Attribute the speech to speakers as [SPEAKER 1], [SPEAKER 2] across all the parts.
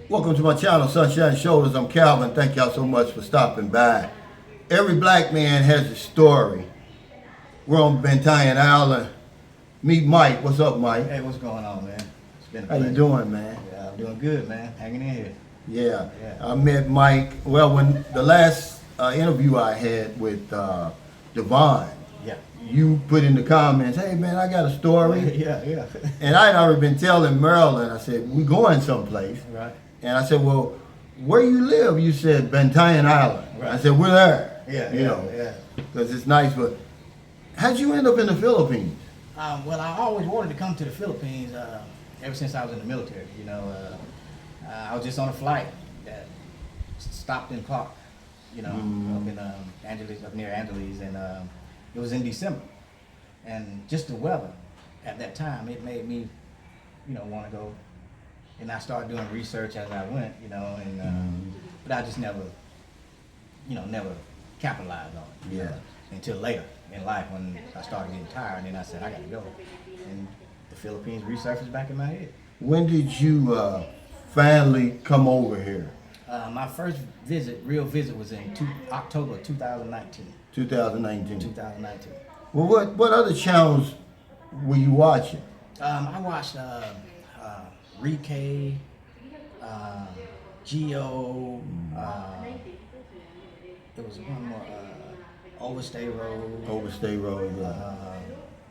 [SPEAKER 1] Welcome to my channel, Sunshine Shoulders. I'm Calvin. Thank y'all so much for stopping by. Every black man has a story. We're on Bantayan Island. Meet Mike. What's up, Mike?
[SPEAKER 2] Hey, what's going on, man? It's been a
[SPEAKER 1] How
[SPEAKER 2] pleasure.
[SPEAKER 1] you doing, man?
[SPEAKER 2] Yeah, I'm doing good, man. Hanging in here.
[SPEAKER 1] Yeah.
[SPEAKER 2] Yeah.
[SPEAKER 1] I met Mike. Well, when the last interview I had with Devon,
[SPEAKER 2] Yeah.
[SPEAKER 1] you put in the comments, hey, man, I got a story.
[SPEAKER 2] Yeah.
[SPEAKER 1] And I had already been telling Maryland, I said, we going someplace.
[SPEAKER 2] Right.
[SPEAKER 1] And I said, well, where you live? You said Bantayan Island.
[SPEAKER 2] Right.
[SPEAKER 1] I said, we're there.
[SPEAKER 2] Yeah.
[SPEAKER 1] You because it's nice. But how'd you end up in the Philippines?
[SPEAKER 2] Well, I always wanted to come to the Philippines ever since I was in the military. I was just on a flight that stopped in Clark, up in Angeles, up near Angeles, and it was in December. And just the weather at that time, it made me, want to go. And I started doing research as I went, but I just never capitalized on it.
[SPEAKER 1] Yeah.
[SPEAKER 2] Until later in life when I started getting tired, and then I said, I got to go. And the Philippines resurfaced back in my head.
[SPEAKER 1] When did you finally come over here?
[SPEAKER 2] My first real visit, was in October 2019.
[SPEAKER 1] 2019.
[SPEAKER 2] 2019.
[SPEAKER 1] Well, what other channels were you watching?
[SPEAKER 2] I watched Rike, Geo, there was one more, Overstay Road.
[SPEAKER 1] Overstay Road, yeah.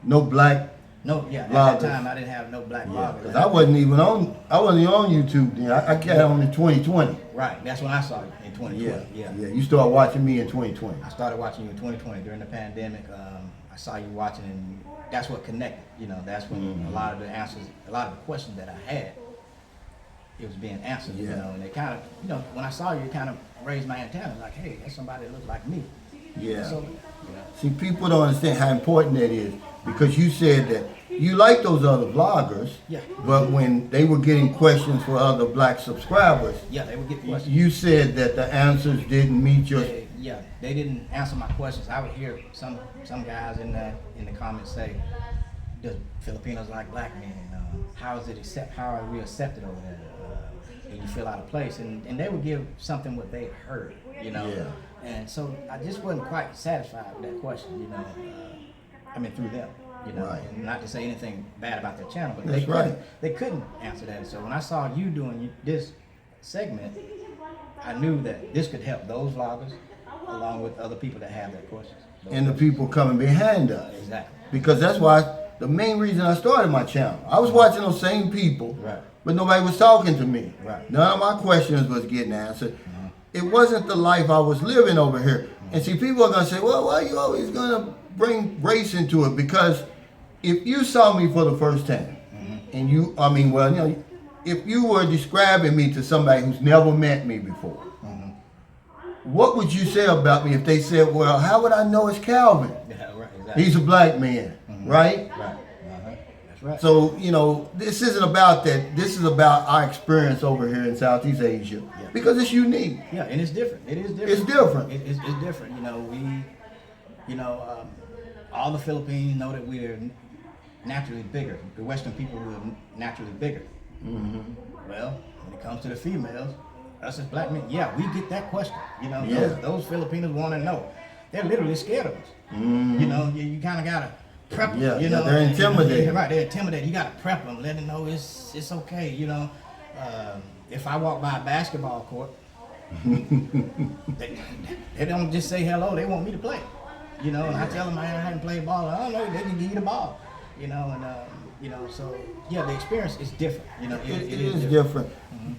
[SPEAKER 1] No black
[SPEAKER 2] No, yeah, at
[SPEAKER 1] bloggers.
[SPEAKER 2] that time I didn't have no black bloggers.
[SPEAKER 1] Because I wasn't even on YouTube then. I got on in 2020.
[SPEAKER 2] Right, that's when I saw it, in 2020.
[SPEAKER 1] Yeah. You started watching me in 2020.
[SPEAKER 2] I started watching you in 2020 during the pandemic. I saw you watching, and that's what connected. That's when a lot of the answers, a lot of the questions that I had, it was being answered.
[SPEAKER 1] Yeah.
[SPEAKER 2] And it kind of, when I saw you, it kind of raised my antenna, like, hey, that's somebody that looks like me.
[SPEAKER 1] Yeah.
[SPEAKER 2] So,
[SPEAKER 1] See, people don't understand how important that is because you said that you like those other vloggers,
[SPEAKER 2] Yeah.
[SPEAKER 1] but when they were getting questions for other black subscribers,
[SPEAKER 2] yeah, they would get questions.
[SPEAKER 1] you said that the answers didn't meet your...
[SPEAKER 2] They didn't answer my questions. I would hear some guys in the comments say, "Do Filipinos like black men? How are we accepted over there? Do you feel out of place?" And they would give something what they heard,
[SPEAKER 1] Yeah.
[SPEAKER 2] And so I just wasn't quite satisfied with that question, through them,
[SPEAKER 1] Right.
[SPEAKER 2] And not to say anything bad about their channel, but
[SPEAKER 1] That's right.
[SPEAKER 2] they couldn't answer that. So when I saw you doing this segment, I knew that this could help those vloggers along with other people that have that questions.
[SPEAKER 1] And the people coming behind us.
[SPEAKER 2] Exactly.
[SPEAKER 1] Because that's why, the main reason I started my channel. I was watching those same people,
[SPEAKER 2] Right.
[SPEAKER 1] but nobody was talking to me.
[SPEAKER 2] Right.
[SPEAKER 1] None of my questions was getting answered. It wasn't the life I was living over here. And see, people are going to say, well, why are you always going to bring race into it? Because if you saw me for the first time, and if you were describing me to somebody who's never met me before, what would you say about me if they said, well, how would I know it's Calvin?
[SPEAKER 2] Yeah, right. Exactly.
[SPEAKER 1] He's a black man, right?
[SPEAKER 2] Right. That's right.
[SPEAKER 1] So, this isn't about that. This is about our experience over here in Southeast Asia
[SPEAKER 2] Yeah.
[SPEAKER 1] because it's unique.
[SPEAKER 2] Yeah, and it's different. It is different.
[SPEAKER 1] It's different.
[SPEAKER 2] It's different. All the Philippines know that we're naturally bigger. The Western people are naturally bigger. Well, when it comes to the females, us as black men, we get that question. Those Filipinos want to know. They're literally scared of us. You kind of gotta prep them.
[SPEAKER 1] Yeah, they're intimidated.
[SPEAKER 2] Right, they're intimidated. You gotta prep them, let them know it's okay. If I walk by a basketball court, they don't just say hello. They want me to play. And I tell them I haven't played ball. I don't know. They can give you the ball. So the experience is different.
[SPEAKER 1] It is different.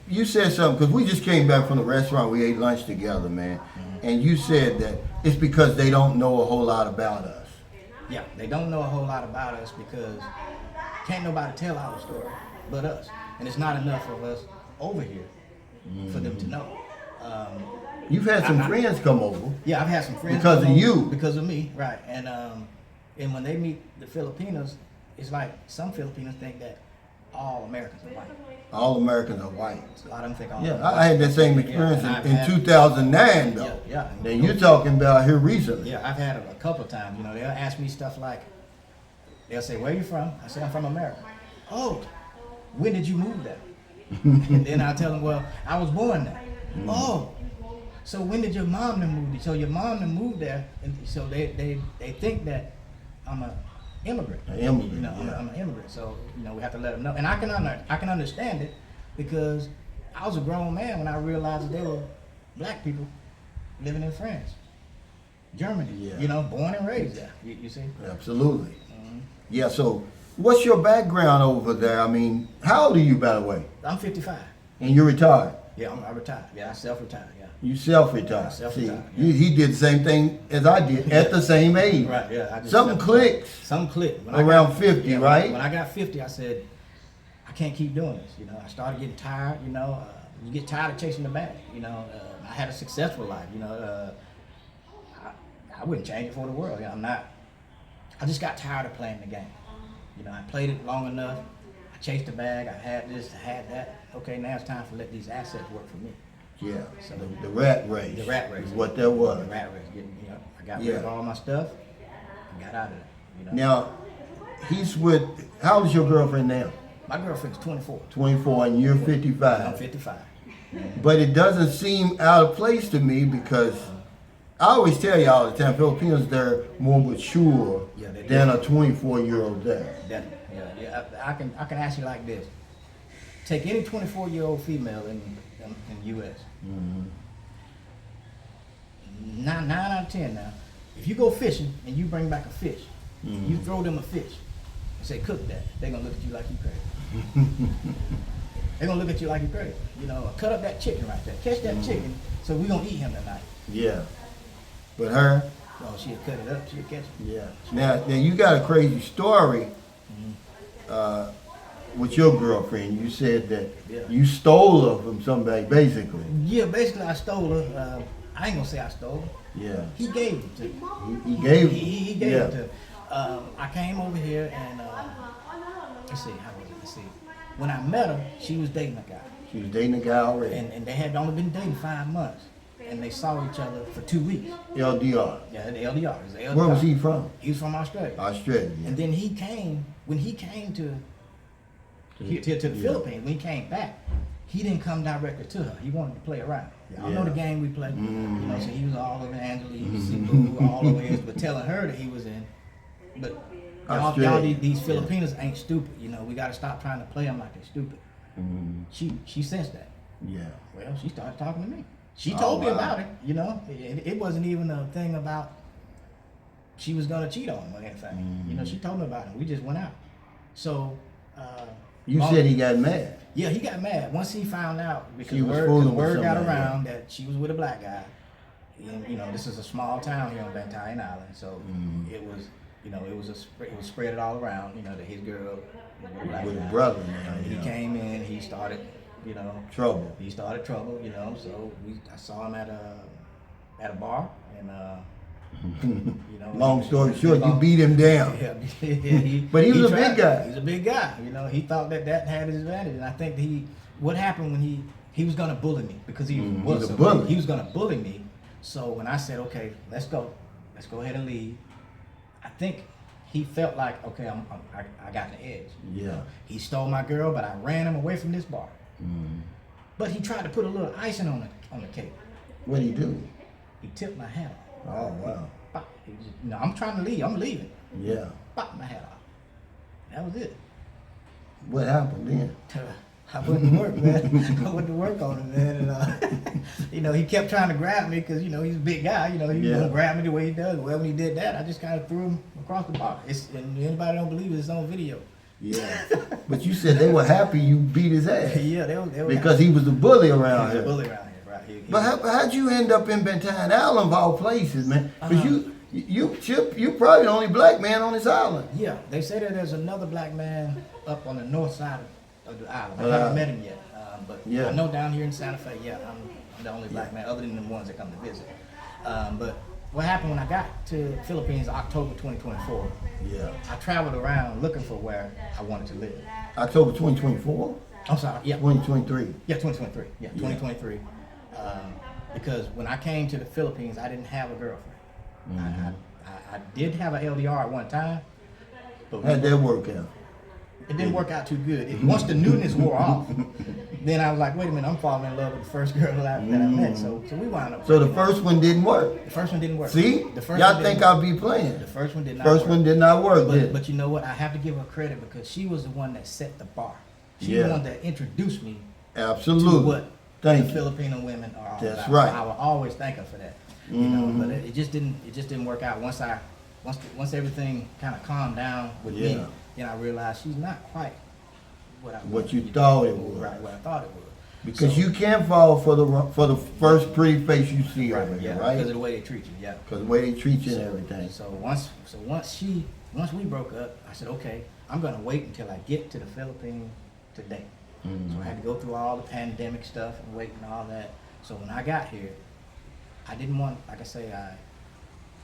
[SPEAKER 1] You said something, because we just came back from the restaurant. We ate lunch together, man. And you said that it's because they don't know a whole lot about us.
[SPEAKER 2] Yeah, they don't know a whole lot about us because can't nobody tell our story but us. And it's not enough of us over here for them to know.
[SPEAKER 1] You've had some friends come over.
[SPEAKER 2] Yeah, I've had some friends
[SPEAKER 1] because
[SPEAKER 2] come
[SPEAKER 1] of
[SPEAKER 2] over
[SPEAKER 1] you.
[SPEAKER 2] Because of me, right? And when they meet the Filipinos, it's like some Filipinos think that all Americans are white.
[SPEAKER 1] All Americans are white.
[SPEAKER 2] A lot of them think all.
[SPEAKER 1] Yeah, I had that same experience in 2009, though.
[SPEAKER 2] Yeah.
[SPEAKER 1] Then you're talking about here recently.
[SPEAKER 2] Yeah, I've had it a couple of times. They'll ask me stuff like, they'll say, "Where are you from?" I say, "I'm from America." "Oh, when did you move there?" And then I'll tell them, well, I was born there. Oh, so when did your mom then move there? So your mom then moved there, and so they think that I'm a immigrant.
[SPEAKER 1] An immigrant,
[SPEAKER 2] You know,
[SPEAKER 1] yeah.
[SPEAKER 2] I'm an immigrant. So we have to let them know, and I can understand it because I was a grown man when I realized that there were black people living in France, Germany.
[SPEAKER 1] Yeah.
[SPEAKER 2] Born and raised there. You see?
[SPEAKER 1] Absolutely. Yeah, so what's your background over there? I mean, how old are you, by the way?
[SPEAKER 2] I'm 55.
[SPEAKER 1] And you're retired?
[SPEAKER 2] Yeah, I retired. Yeah, I self-retired. Yeah.
[SPEAKER 1] You self-retired.
[SPEAKER 2] Self-retired,
[SPEAKER 1] See,
[SPEAKER 2] yeah.
[SPEAKER 1] he did the same thing as I did at the same age.
[SPEAKER 2] Right. Yeah. I just
[SPEAKER 1] Something
[SPEAKER 2] self-retired.
[SPEAKER 1] clicks
[SPEAKER 2] Something clicked.
[SPEAKER 1] around 50,
[SPEAKER 2] yeah,
[SPEAKER 1] right?
[SPEAKER 2] When I got 50, I said, I can't keep doing this. I started getting tired. You get tired of chasing the bag. I had a successful life. I wouldn't change it for the world. I just got tired of playing the game. I played it long enough. I chased the bag. I had this, I had that. Okay, now it's time to let these assets work for me.
[SPEAKER 1] Yeah,
[SPEAKER 2] So
[SPEAKER 1] the rat race.
[SPEAKER 2] The rat race
[SPEAKER 1] is what that was.
[SPEAKER 2] The rat race. I got rid of all my stuff and got out of there.
[SPEAKER 1] Now, he's with, how old is your girlfriend now?
[SPEAKER 2] My girlfriend's 24.
[SPEAKER 1] 24 and you're
[SPEAKER 2] I'm
[SPEAKER 1] 55.
[SPEAKER 2] 55.
[SPEAKER 1] But it doesn't seem out of place to me because I always tell you all the time, Filipinos, they're more mature
[SPEAKER 2] Yeah, they
[SPEAKER 1] than
[SPEAKER 2] do.
[SPEAKER 1] a 24-year-old there.
[SPEAKER 2] Definitely. Yeah. I can ask you like this. Take any 24-year-old female in the U.S.
[SPEAKER 1] Mm-hmm.
[SPEAKER 2] 9 out of 10 now. If you go fishing and you bring back a fish,
[SPEAKER 1] Mm-hmm.
[SPEAKER 2] you throw them a fish and say, cook that. They're going to look at you like you crazy. They're going to look at you like you crazy. Cut up that chicken right there. Catch that chicken, so we're going to eat him tonight.
[SPEAKER 1] Yeah. But her,
[SPEAKER 2] Oh, she'll cut it up. She'll catch it.
[SPEAKER 1] yeah. Now you got a crazy story with your girlfriend. You said that
[SPEAKER 2] Yeah.
[SPEAKER 1] you stole her from somebody, basically.
[SPEAKER 2] Yeah, basically I stole her. I ain't going to say I stole her.
[SPEAKER 1] Yeah.
[SPEAKER 2] He gave it to me.
[SPEAKER 1] He gave.
[SPEAKER 2] He gave
[SPEAKER 1] yeah.
[SPEAKER 2] it to me. I came over here and let's see, how was it? Let's see. When I met her, she was dating a guy,
[SPEAKER 1] She was dating a guy already.
[SPEAKER 2] and they had only been dating 5 months, and they saw each other for 2 weeks.
[SPEAKER 1] LDR.
[SPEAKER 2] Yeah, the LDR. It was the LDR.
[SPEAKER 1] Where was he from?
[SPEAKER 2] He was from Australia.
[SPEAKER 1] Australia. Yeah.
[SPEAKER 2] And then when he came to the Philippines, when he came back, he didn't come directly to her. He wanted to play around. Y'all know the game we play. So he was all over Angeles, Cebu, all over here, but telling her that he was in. But y'all these Filipinos ain't stupid. We got to stop trying to play them like they're stupid. She sensed that.
[SPEAKER 1] Yeah.
[SPEAKER 2] Well, she started talking to me. She
[SPEAKER 1] Oh,
[SPEAKER 2] told me
[SPEAKER 1] wow.
[SPEAKER 2] about it. It wasn't even a thing about she was gonna cheat on him or anything. She told me about it. We just went out. So
[SPEAKER 1] You said he got mad.
[SPEAKER 2] yeah, he got mad once he found out because
[SPEAKER 1] She was
[SPEAKER 2] word
[SPEAKER 1] fooling with
[SPEAKER 2] got
[SPEAKER 1] somebody,
[SPEAKER 2] around that she was with a black guy. And this is a small town here on Bantayan Island, so it was it was spread all around. That his girl was with a black
[SPEAKER 1] With
[SPEAKER 2] guy.
[SPEAKER 1] a brother now.
[SPEAKER 2] He came in, he started,
[SPEAKER 1] Trouble.
[SPEAKER 2] he started trouble, so I saw him at a bar, and
[SPEAKER 1] Long story short, you beat him down.
[SPEAKER 2] Yeah,
[SPEAKER 1] But he was a
[SPEAKER 2] tried.
[SPEAKER 1] big guy.
[SPEAKER 2] He's a big guy, he thought that had his advantage, and I think what happened when he was gonna bully me because he was
[SPEAKER 1] he's a
[SPEAKER 2] so
[SPEAKER 1] bully.
[SPEAKER 2] big. He was gonna bully me. So when I said, okay, let's go ahead and leave, I think he felt like, okay, I got the edge.
[SPEAKER 1] Yeah.
[SPEAKER 2] He stole my girl, but I ran him away from this bar. But he tried to put a little icing on the cake.
[SPEAKER 1] What'd he do?
[SPEAKER 2] He tipped my hat off.
[SPEAKER 1] Oh, wow.
[SPEAKER 2] Pop. I'm trying to leave. I'm leaving.
[SPEAKER 1] Yeah.
[SPEAKER 2] Pop my hat off. That was it.
[SPEAKER 1] What happened then?
[SPEAKER 2] I went to work, man. I went to work on him, man. And he kept trying to grab me because he's a big guy. He was gonna grab me the way he does. Well, when he did that, I just kind of threw him across the bar. And anybody don't believe it's on video.
[SPEAKER 1] Yeah. But you said they were happy you beat his ass.
[SPEAKER 2] Yeah, they were
[SPEAKER 1] Because he was the bully around
[SPEAKER 2] he was a
[SPEAKER 1] here.
[SPEAKER 2] bully around here, right?
[SPEAKER 1] But how'd you end up in Bantayan Island of all places, man? Because you probably the only black man on this island.
[SPEAKER 2] Yeah, they say that there's another black man up on the north side of the island. I haven't met him yet, but
[SPEAKER 1] Yeah.
[SPEAKER 2] I know down here in Santa Fe, I'm the only black man other than the ones that come to visit. But what happened when I got to the Philippines, October 2024,
[SPEAKER 1] Yeah.
[SPEAKER 2] I traveled around looking for where I wanted to live.
[SPEAKER 1] October 2024?
[SPEAKER 2] I'm sorry,
[SPEAKER 1] 2023.
[SPEAKER 2] Yeah, 2023. Yeah, 2023. Because when I came to the Philippines, I didn't have a girlfriend. I did have an LDR at one time. But
[SPEAKER 1] How'd that work out?
[SPEAKER 2] It didn't work out too good. Once the newness wore off, then I was like, wait a minute, I'm falling in love with the first girl that I met. So we wound up.
[SPEAKER 1] So the first one didn't work.
[SPEAKER 2] The first one didn't work.
[SPEAKER 1] See?
[SPEAKER 2] The first
[SPEAKER 1] Y'all
[SPEAKER 2] one
[SPEAKER 1] think
[SPEAKER 2] didn't-
[SPEAKER 1] I'll be playing.
[SPEAKER 2] The first one did not
[SPEAKER 1] First
[SPEAKER 2] work.
[SPEAKER 1] one did not work, did it?
[SPEAKER 2] But you know what? I have to give her credit because she was the one that set the bar. She
[SPEAKER 1] Yeah.
[SPEAKER 2] wanted to introduce me
[SPEAKER 1] Absolutely.
[SPEAKER 2] to what
[SPEAKER 1] Thank
[SPEAKER 2] the
[SPEAKER 1] you.
[SPEAKER 2] Filipino women are all
[SPEAKER 1] That's
[SPEAKER 2] about.
[SPEAKER 1] right.
[SPEAKER 2] So I will always thank her for that. You know, but it just didn't work out. Once everything kind of calmed down with me,
[SPEAKER 1] Yeah.
[SPEAKER 2] then I realized she's not quite what
[SPEAKER 1] What you thought it was.
[SPEAKER 2] Right, what I thought it was.
[SPEAKER 1] Because
[SPEAKER 2] So-
[SPEAKER 1] you can't fall for the first pretty face you see over
[SPEAKER 2] yeah,
[SPEAKER 1] here,
[SPEAKER 2] because
[SPEAKER 1] right?
[SPEAKER 2] of the way they treat you. Yeah.
[SPEAKER 1] Because the way they treat you and
[SPEAKER 2] So-
[SPEAKER 1] everything.
[SPEAKER 2] So once we broke up, I said, okay, I'm gonna wait until I get to the Philippines today. So I had to go through all the pandemic stuff and wait and all that. So when I got here, I didn't want, like I say,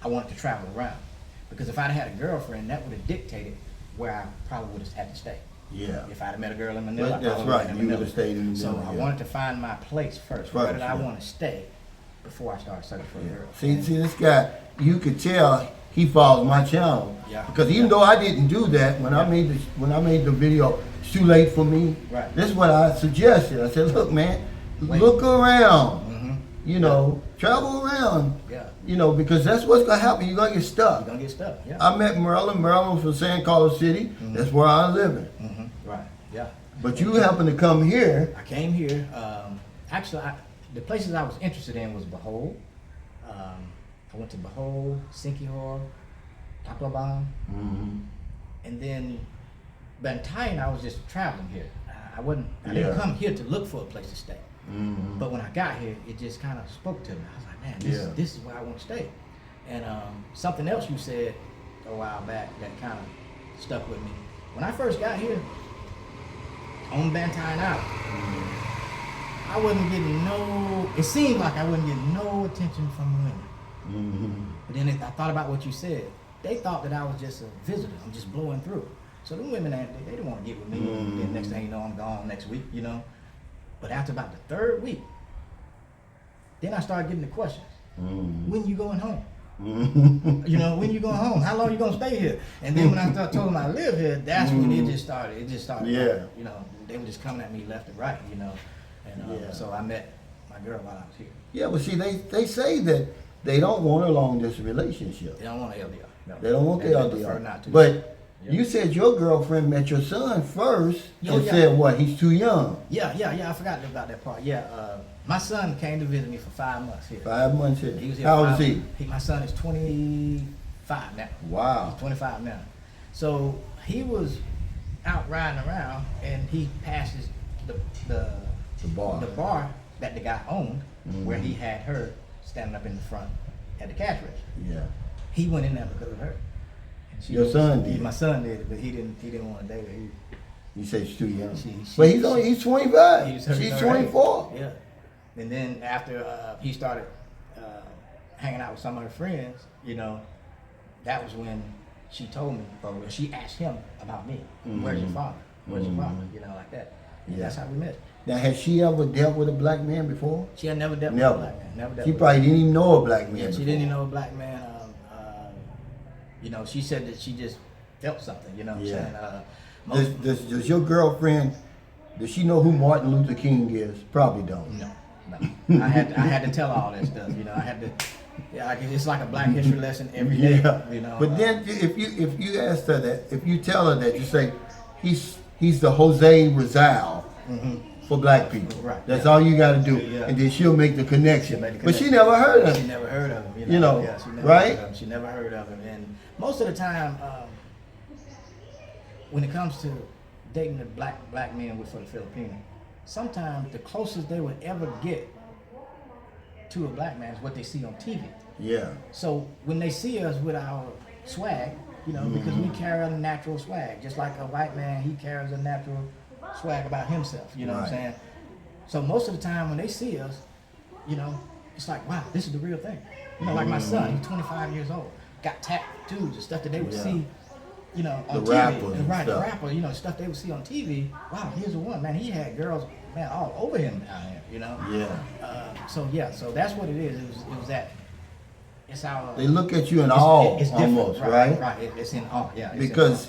[SPEAKER 2] I wanted to travel around. Because if I'd had a girlfriend, that would have dictated where I probably would have had to stay.
[SPEAKER 1] Yeah.
[SPEAKER 2] If I'd have met a girl in Manila,
[SPEAKER 1] But
[SPEAKER 2] I
[SPEAKER 1] that's
[SPEAKER 2] probably
[SPEAKER 1] right,
[SPEAKER 2] in
[SPEAKER 1] you
[SPEAKER 2] Manila.
[SPEAKER 1] would've stayed in
[SPEAKER 2] So
[SPEAKER 1] Manila,
[SPEAKER 2] I
[SPEAKER 1] yeah.
[SPEAKER 2] wanted to find my place first. Where did I
[SPEAKER 1] yeah.
[SPEAKER 2] want to stay before I started searching for a girl?
[SPEAKER 1] See, this guy, you could tell he follows my channel.
[SPEAKER 2] Yeah.
[SPEAKER 1] Because even though I didn't do that, when I made the video, it's too late for me.
[SPEAKER 2] Right.
[SPEAKER 1] This is what I suggested. I said, look, man,
[SPEAKER 2] Wait.
[SPEAKER 1] look around.
[SPEAKER 2] Mm-hmm.
[SPEAKER 1] You know, travel around.
[SPEAKER 2] Yeah.
[SPEAKER 1] You know, because that's what's gonna happen. You're gonna get
[SPEAKER 2] You're
[SPEAKER 1] stuck.
[SPEAKER 2] gonna get stuck. Yeah.
[SPEAKER 1] I met Maryland. Maryland from San Carlos City. That's where I'm living.
[SPEAKER 2] Right. Yeah.
[SPEAKER 1] But you happen to come here.
[SPEAKER 2] I came here. Actually, the places I was interested in was Bohol. I went to Bohol, Siquijor, Tacloban, and then Bantayan. I was just traveling here. I didn't
[SPEAKER 1] Yeah.
[SPEAKER 2] come here to look for a place to stay. But when I got here, it just kind of spoke to me. I was like, man, this is where I want to stay. And something else you said a while back that kind of stuck with me. When I first got here on Bantayan Island, I wasn't getting it seemed like I wasn't getting no attention from women. But then I thought about what you said. They thought that I was just a visitor. I'm just blowing through. So them women, they didn't want to get with me. Then next thing you know, I'm gone next week, you know. But after about the third week, then I started getting the questions. When you going home? You know, when you going home? How long you gonna stay here? And then when I started telling them I live here, that's when it just started. It just started.
[SPEAKER 1] Yeah.
[SPEAKER 2] You know, they were just coming at me left and right. You know, and so I met my girl while I was here.
[SPEAKER 1] Yeah, but see, they say that they don't want a long distance relationship.
[SPEAKER 2] They don't want an LDR. No.
[SPEAKER 1] They don't want the
[SPEAKER 2] They prefer
[SPEAKER 1] LDR.
[SPEAKER 2] not to.
[SPEAKER 1] But
[SPEAKER 2] Yeah.
[SPEAKER 1] you said your girlfriend met your son first
[SPEAKER 2] Oh,
[SPEAKER 1] and
[SPEAKER 2] yeah.
[SPEAKER 1] said what? He's too young.
[SPEAKER 2] Yeah. I forgot about that part. Yeah. My son came to visit me for 5 months here.
[SPEAKER 1] 5 months here.
[SPEAKER 2] He was here
[SPEAKER 1] How old
[SPEAKER 2] 5
[SPEAKER 1] is he?
[SPEAKER 2] My son is 25 now.
[SPEAKER 1] Wow.
[SPEAKER 2] He's 25 now. So he was out riding around and he passes the
[SPEAKER 1] bar.
[SPEAKER 2] the bar that the guy owned, where he had her standing up in the front at the cash register.
[SPEAKER 1] Yeah.
[SPEAKER 2] He went in there because of her. And
[SPEAKER 1] Your son did.
[SPEAKER 2] My son did, but he didn't want to date her.
[SPEAKER 1] You say she's too young.
[SPEAKER 2] She-
[SPEAKER 1] but he's 25.
[SPEAKER 2] He was her
[SPEAKER 1] She's
[SPEAKER 2] third
[SPEAKER 1] 24.
[SPEAKER 2] age. Yeah. And then after he started hanging out with some of her friends, you know, that was when she told me, or she asked him about me. Where's your father? Where's your father? You know, like that. And
[SPEAKER 1] Yeah.
[SPEAKER 2] that's how we met.
[SPEAKER 1] Now, has she ever dealt with a black man before?
[SPEAKER 2] She had never dealt
[SPEAKER 1] Never.
[SPEAKER 2] with a black man. Never dealt
[SPEAKER 1] She
[SPEAKER 2] with
[SPEAKER 1] probably didn't even know a black man.
[SPEAKER 2] Yeah, she
[SPEAKER 1] before.
[SPEAKER 2] didn't even know a black man. You know, she said that she just felt something. You know what
[SPEAKER 1] Yeah.
[SPEAKER 2] I'm saying?
[SPEAKER 1] Does your girlfriend, does she know who Martin Luther King is? Probably don't.
[SPEAKER 2] No. I had to tell all that stuff. You know, I had to. Yeah, it's like a Black History lesson every day.
[SPEAKER 1] Yeah.
[SPEAKER 2] You know.
[SPEAKER 1] But then if you ask her that, if you tell her that, you say he's the Jose Rizal for black people.
[SPEAKER 2] Right,
[SPEAKER 1] That's
[SPEAKER 2] yeah.
[SPEAKER 1] all you got to do,
[SPEAKER 2] Yeah.
[SPEAKER 1] and then she'll make the connection.
[SPEAKER 2] She'll make the
[SPEAKER 1] But she
[SPEAKER 2] connection.
[SPEAKER 1] never heard of
[SPEAKER 2] She
[SPEAKER 1] it.
[SPEAKER 2] never heard of him.
[SPEAKER 1] You know,
[SPEAKER 2] yeah, she never
[SPEAKER 1] right?
[SPEAKER 2] Heard of him. She never heard of him. And most of the time, when it comes to dating the black men with for the Filipino, sometimes the closest they would ever get to a black man is what they see on TV.
[SPEAKER 1] Yeah.
[SPEAKER 2] So when they see us with our swag, you know, because we carry a natural swag, just like a white man, he carries a natural swag about himself. You know what I'm
[SPEAKER 1] Right.
[SPEAKER 2] saying? So most of the time when they see us, you know, it's like, wow, this is the real thing. You know, like my son, he's 25 years old, got tattoos and stuff that they would
[SPEAKER 1] Yeah.
[SPEAKER 2] see, you know, on
[SPEAKER 1] The
[SPEAKER 2] TV.
[SPEAKER 1] rappers and
[SPEAKER 2] Right, the
[SPEAKER 1] stuff.
[SPEAKER 2] rapper, you know, stuff they would see on TV. Wow, here's the one, man. He had girls, man, all over him down here, you know.
[SPEAKER 1] Yeah.
[SPEAKER 2] So that's what it is. It was that it's our.
[SPEAKER 1] They look at you in awe,
[SPEAKER 2] It's different,
[SPEAKER 1] almost, right?
[SPEAKER 2] Right. It's in awe. Yeah. It's
[SPEAKER 1] Because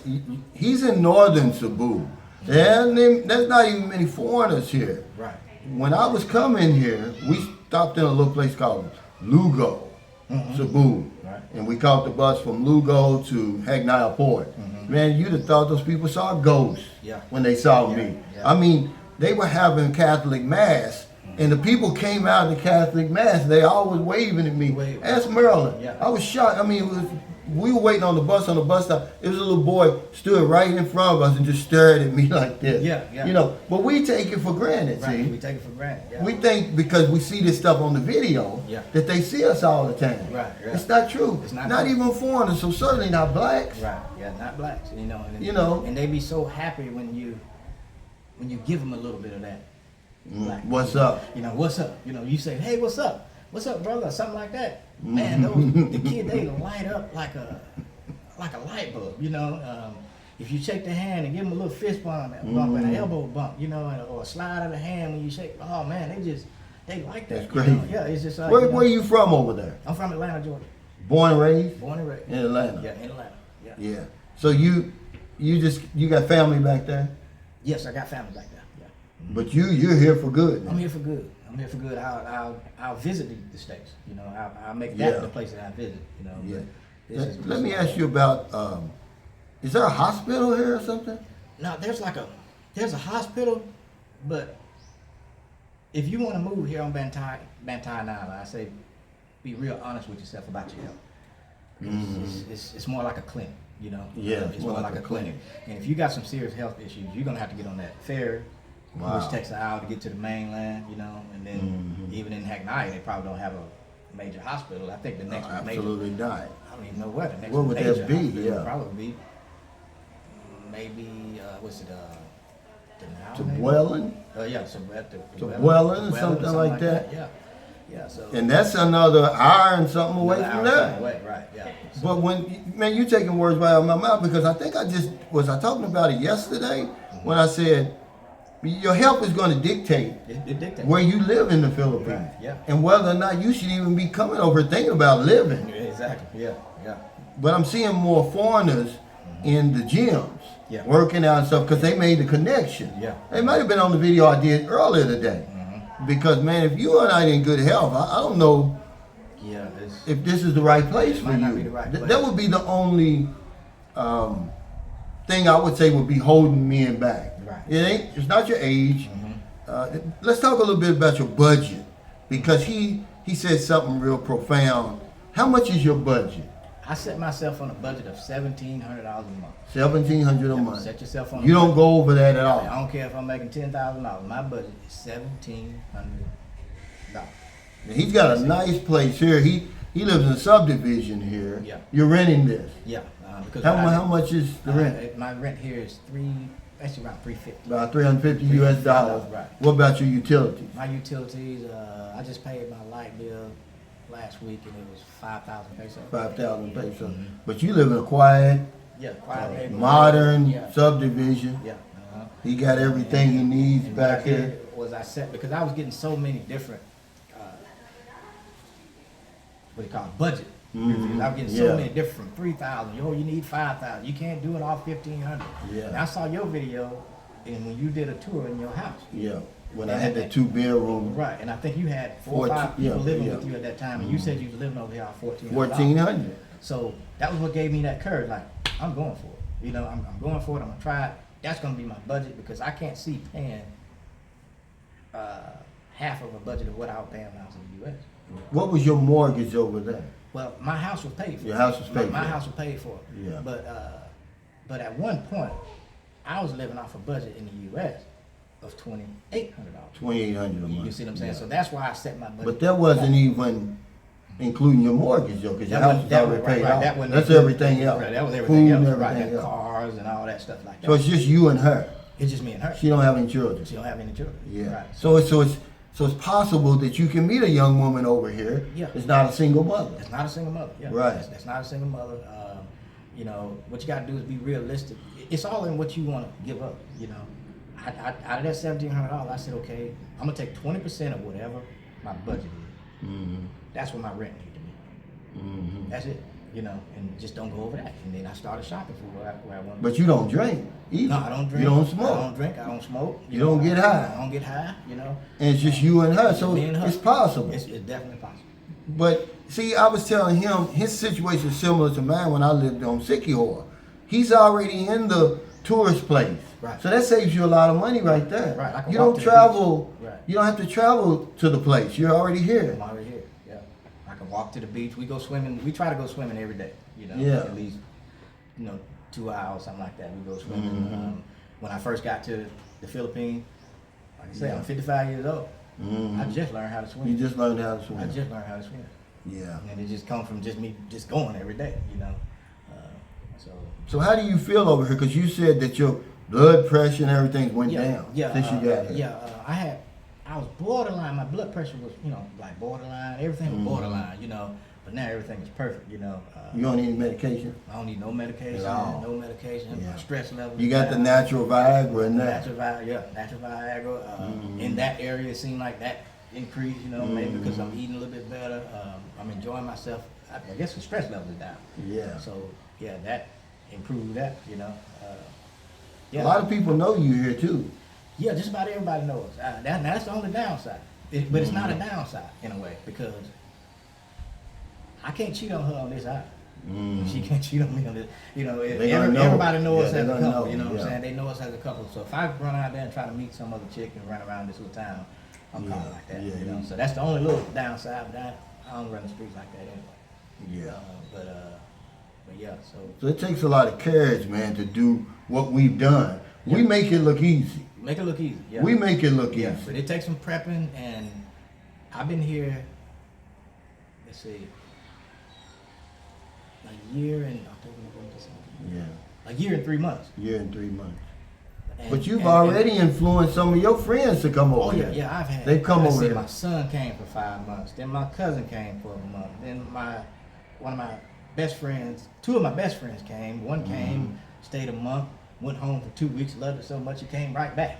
[SPEAKER 1] he's in northern Cebu. There's not even many foreigners here.
[SPEAKER 2] right.
[SPEAKER 1] When I was coming here, we stopped in a little place called Lugo, Cebu.
[SPEAKER 2] Right.
[SPEAKER 1] And we caught the bus from Lugo to Hagnaya Port. Man, you'd have thought those people saw ghosts
[SPEAKER 2] Yeah.
[SPEAKER 1] when they saw
[SPEAKER 2] Yeah,
[SPEAKER 1] me.
[SPEAKER 2] yeah.
[SPEAKER 1] I mean, they were having Catholic Mass, and the people came out of the Catholic Mass. They all was waving at me.
[SPEAKER 2] Waving.
[SPEAKER 1] Ask Maryland.
[SPEAKER 2] Yeah.
[SPEAKER 1] I was shocked. I mean, we were waiting on the bus stop. It was a little boy stood right in front of us and just stared at me like this.
[SPEAKER 2] Yeah, yeah.
[SPEAKER 1] You know, but we take it for granted,
[SPEAKER 2] Right.
[SPEAKER 1] see?
[SPEAKER 2] We take it for granted. Yeah.
[SPEAKER 1] We think because we see this stuff on the video
[SPEAKER 2] Yeah.
[SPEAKER 1] that they see us all the time.
[SPEAKER 2] Right, right.
[SPEAKER 1] It's not true.
[SPEAKER 2] It's not
[SPEAKER 1] not
[SPEAKER 2] true.
[SPEAKER 1] even foreigners, so certainly not blacks.
[SPEAKER 2] Right. Yeah. Not blacks. And,
[SPEAKER 1] You know.
[SPEAKER 2] And they be so happy when you give them a little bit of that. Black.
[SPEAKER 1] What's up?
[SPEAKER 2] You know, what's up? You know, you say, hey, what's up? What's up, brother? Something like that. Man, the kids, they light up like a light bulb, you know. If you shake the hand and give them a little fist bump and an elbow bump, you know, or a slide of the hand when you shake, oh man, they like that.
[SPEAKER 1] That's great.
[SPEAKER 2] You know? Yeah, it's just like,
[SPEAKER 1] Where you from over there?
[SPEAKER 2] I'm from Atlanta, Georgia.
[SPEAKER 1] Born and raised?
[SPEAKER 2] Born and raised.
[SPEAKER 1] In Atlanta.
[SPEAKER 2] Yeah, in Atlanta. Yeah.
[SPEAKER 1] Yeah. So you got family back there?
[SPEAKER 2] Yes, I got family back there. Yeah.
[SPEAKER 1] But you're here for good.
[SPEAKER 2] I'm here for good. I'll visit the states. You know, I'll make that
[SPEAKER 1] Yeah.
[SPEAKER 2] the place that I visit. You know.
[SPEAKER 1] Yeah.
[SPEAKER 2] But this is-
[SPEAKER 1] Let me ask you about, is there a hospital here or something?
[SPEAKER 2] No, there's a hospital, but if you want to move here on Bantayan Island, I say be real honest with yourself about your health. It's more like a clinic, you know.
[SPEAKER 1] Yeah,
[SPEAKER 2] it's more like a clinic. And if you got some serious health issues, you're gonna have to get on that ferry,
[SPEAKER 1] Wow.
[SPEAKER 2] which takes an hour to get to the mainland, you know. And then even in Hagnaya, they probably don't have a major hospital. I think the next major.
[SPEAKER 1] Absolutely not.
[SPEAKER 2] I don't even know where the next
[SPEAKER 1] What would that
[SPEAKER 2] major
[SPEAKER 1] be?
[SPEAKER 2] hospital
[SPEAKER 1] Yeah.
[SPEAKER 2] would probably be. Maybe what's it?
[SPEAKER 1] To
[SPEAKER 2] Denali, maybe?
[SPEAKER 1] Welland?
[SPEAKER 2] Yeah, so at the
[SPEAKER 1] To Welland or something like that?
[SPEAKER 2] Yeah, yeah. So
[SPEAKER 1] And that's another hour and something away
[SPEAKER 2] another
[SPEAKER 1] from
[SPEAKER 2] hour
[SPEAKER 1] there.
[SPEAKER 2] away, right? Yeah. So,
[SPEAKER 1] But man, you taking words right out of my mouth because I think was I talking about it yesterday when I said your health is going to dictate
[SPEAKER 2] it dictates.
[SPEAKER 1] where you live in the Philippines,
[SPEAKER 2] Right, yeah.
[SPEAKER 1] and whether or not you should even be coming over thinking about living.
[SPEAKER 2] Exactly. Yeah, yeah.
[SPEAKER 1] But I'm seeing more foreigners in the gyms,
[SPEAKER 2] Yeah.
[SPEAKER 1] working out and stuff because they made the connection.
[SPEAKER 2] Yeah.
[SPEAKER 1] It might have been on the video I did earlier today. Because man, if you are not in good health, I don't know
[SPEAKER 2] Yeah,
[SPEAKER 1] if this is the right place
[SPEAKER 2] It
[SPEAKER 1] for
[SPEAKER 2] might not
[SPEAKER 1] you.
[SPEAKER 2] be the right place.
[SPEAKER 1] That would be the only thing I would say would be holding men back.
[SPEAKER 2] Right.
[SPEAKER 1] It's not your age. Let's talk a little bit about your budget because he said something real profound. How much is your budget?
[SPEAKER 2] I set myself on a budget of $1,700 a month.
[SPEAKER 1] $1,700 a month.
[SPEAKER 2] Set yourself on.
[SPEAKER 1] You don't go over that at
[SPEAKER 2] I
[SPEAKER 1] all.
[SPEAKER 2] don't care if I'm making $10,000. My budget is $1,700.
[SPEAKER 1] And he's got a nice place here. He lives in a subdivision here.
[SPEAKER 2] Yeah.
[SPEAKER 1] You're renting this.
[SPEAKER 2] Yeah, because
[SPEAKER 1] How much is the rent?
[SPEAKER 2] My rent here is actually around $350.
[SPEAKER 1] About $350 US dollars.
[SPEAKER 2] Right.
[SPEAKER 1] What about your utilities?
[SPEAKER 2] My utilities, I just paid my light bill last week and it was 5,000 pesos.
[SPEAKER 1] 5,000 pesos. But you live in a quiet,
[SPEAKER 2] Yeah, quiet neighborhood.
[SPEAKER 1] modern
[SPEAKER 2] Yeah.
[SPEAKER 1] subdivision.
[SPEAKER 2] Yeah.
[SPEAKER 1] He got everything he needs
[SPEAKER 2] And what I
[SPEAKER 1] back here.
[SPEAKER 2] did was I set, because I was getting so many different, what do you call it, budget reviews. I was getting so
[SPEAKER 1] Yeah.
[SPEAKER 2] many different, 3,000, yo, you need 5,000, you can't do it all 1,500.
[SPEAKER 1] Yeah.
[SPEAKER 2] And I saw your video and when you did a tour in your house.
[SPEAKER 1] Yeah. When I had the 2-bedroom,
[SPEAKER 2] Right, and I think you had 4 or 5 people
[SPEAKER 1] yeah,
[SPEAKER 2] living
[SPEAKER 1] yeah.
[SPEAKER 2] with you at that time, and you said you was living over here on $1,400.
[SPEAKER 1] 1,400.
[SPEAKER 2] So that was what gave me that courage. Like I'm going for it. You know, I'm going for it. I'm gonna try it. That's gonna be my budget because I can't see paying half of a budget of what I was paying when I was in the U.S.
[SPEAKER 1] What was your mortgage over there?
[SPEAKER 2] Well, my house was paid for.
[SPEAKER 1] Your house was paid
[SPEAKER 2] My
[SPEAKER 1] for.
[SPEAKER 2] house was paid for.
[SPEAKER 1] Yeah.
[SPEAKER 2] But at one point, I was living off a budget in the U.S. of $2,800.
[SPEAKER 1] $2,800 a month.
[SPEAKER 2] You see what I'm saying?
[SPEAKER 1] Yeah.
[SPEAKER 2] So that's why I set my budget.
[SPEAKER 1] But that wasn't even including your mortgage though, because your house was already paid off.
[SPEAKER 2] That wasn't
[SPEAKER 1] That's
[SPEAKER 2] included.
[SPEAKER 1] everything else.
[SPEAKER 2] Right, that was everything
[SPEAKER 1] Food
[SPEAKER 2] else.
[SPEAKER 1] and
[SPEAKER 2] Right,
[SPEAKER 1] everything
[SPEAKER 2] and
[SPEAKER 1] else.
[SPEAKER 2] cars and all that stuff like that.
[SPEAKER 1] So it's just you and her.
[SPEAKER 2] It's just me and her.
[SPEAKER 1] She don't have any children.
[SPEAKER 2] She don't have any children.
[SPEAKER 1] Yeah.
[SPEAKER 2] Right.
[SPEAKER 1] So it's possible that you can meet a young woman over here.
[SPEAKER 2] Yeah.
[SPEAKER 1] It's not a single mother.
[SPEAKER 2] That's not a single mother. Yeah.
[SPEAKER 1] Right.
[SPEAKER 2] That's not a single mother. You know, what you got to do is be realistic. It's all in what you want to give up. You know, out of that $1,700, I said, okay, I'm gonna take 20% of whatever my budget is.
[SPEAKER 1] Mm-hmm.
[SPEAKER 2] That's what my rent need to be. That's it. You know, and just don't go over that. And then I started shopping for where I wanted.
[SPEAKER 1] But you don't drink either.
[SPEAKER 2] No, I don't drink.
[SPEAKER 1] You don't smoke.
[SPEAKER 2] I don't drink. I don't smoke.
[SPEAKER 1] You don't get high.
[SPEAKER 2] I don't get high. You know.
[SPEAKER 1] And it's just you and her, so
[SPEAKER 2] Me and her.
[SPEAKER 1] it's possible.
[SPEAKER 2] It's definitely possible.
[SPEAKER 1] But see, I was telling him his situation is similar to mine when I lived on Sikihor. He's already in the tourist place,
[SPEAKER 2] Right.
[SPEAKER 1] so that saves you a lot of money right there.
[SPEAKER 2] Right. I can
[SPEAKER 1] You
[SPEAKER 2] walk
[SPEAKER 1] don't
[SPEAKER 2] to the
[SPEAKER 1] travel.
[SPEAKER 2] beach. Right.
[SPEAKER 1] You don't have to travel to the place. You're already here.
[SPEAKER 2] I'm already here. Yeah. I can walk to the beach. We go swimming. We try to go swimming every day. You know.
[SPEAKER 1] Yeah.
[SPEAKER 2] At least, 2 hours, something like that. We go swimming. When I first got to the Philippines, like I said, I'm 55 years old. I just learned how to swim.
[SPEAKER 1] You just learned how to swim.
[SPEAKER 2] I just learned how to swim.
[SPEAKER 1] Yeah.
[SPEAKER 2] And it just comes from just me just going every day,
[SPEAKER 1] So how do you feel over here? Because you said that your blood pressure and everything went down
[SPEAKER 2] yeah,
[SPEAKER 1] since you got here.
[SPEAKER 2] I was borderline. My blood pressure was, like borderline. Everything was borderline, But now everything is perfect,
[SPEAKER 1] You don't need any medication?
[SPEAKER 2] I don't need no medication.
[SPEAKER 1] At all.
[SPEAKER 2] No medication.
[SPEAKER 1] Yeah.
[SPEAKER 2] My stress level.
[SPEAKER 1] You got the natural Viagra in there.
[SPEAKER 2] Natural Viagra. In that area, it seemed like that increased, maybe because I'm eating a little bit better. I'm enjoying myself. I guess the stress level is down.
[SPEAKER 1] Yeah.
[SPEAKER 2] So, that improved that,
[SPEAKER 1] A lot of people know you here too.
[SPEAKER 2] Yeah, just about everybody knows. That's the only downside. But it's not a downside in a way because I can't cheat on her on this side. She can't cheat on me on this. Everybody knows us as a couple. You know what I'm saying? They know us as a couple. So if I run out there and try to meet some other chick and run around this little town, I'm caught like that.
[SPEAKER 1] Yeah.
[SPEAKER 2] So that's the only little downside. But I don't run the streets like that anyway.
[SPEAKER 1] Yeah.
[SPEAKER 2] But yeah.
[SPEAKER 1] So it takes a lot of courage, man, to do what we've done.
[SPEAKER 2] Yeah.
[SPEAKER 1] We make it look easy.
[SPEAKER 2] Make it look easy. Yeah.
[SPEAKER 1] We make it look easy.
[SPEAKER 2] But it takes some prepping, and I've been here. Let's see. A year and October, November, December.
[SPEAKER 1] Yeah.
[SPEAKER 2] A year and 3 months.
[SPEAKER 1] Year and 3 months.
[SPEAKER 2] And-
[SPEAKER 1] But you've
[SPEAKER 2] and-
[SPEAKER 1] already influenced some of your friends to come over
[SPEAKER 2] Oh yeah,
[SPEAKER 1] here.
[SPEAKER 2] yeah, I've had.
[SPEAKER 1] They've come
[SPEAKER 2] let's
[SPEAKER 1] over
[SPEAKER 2] see,
[SPEAKER 1] here.
[SPEAKER 2] My son came for 5 months. Then my cousin came for a month. Then one of my best friends, 2 of my best friends came. One came, stayed a month, went home for 2 weeks, loved it so much he came right back.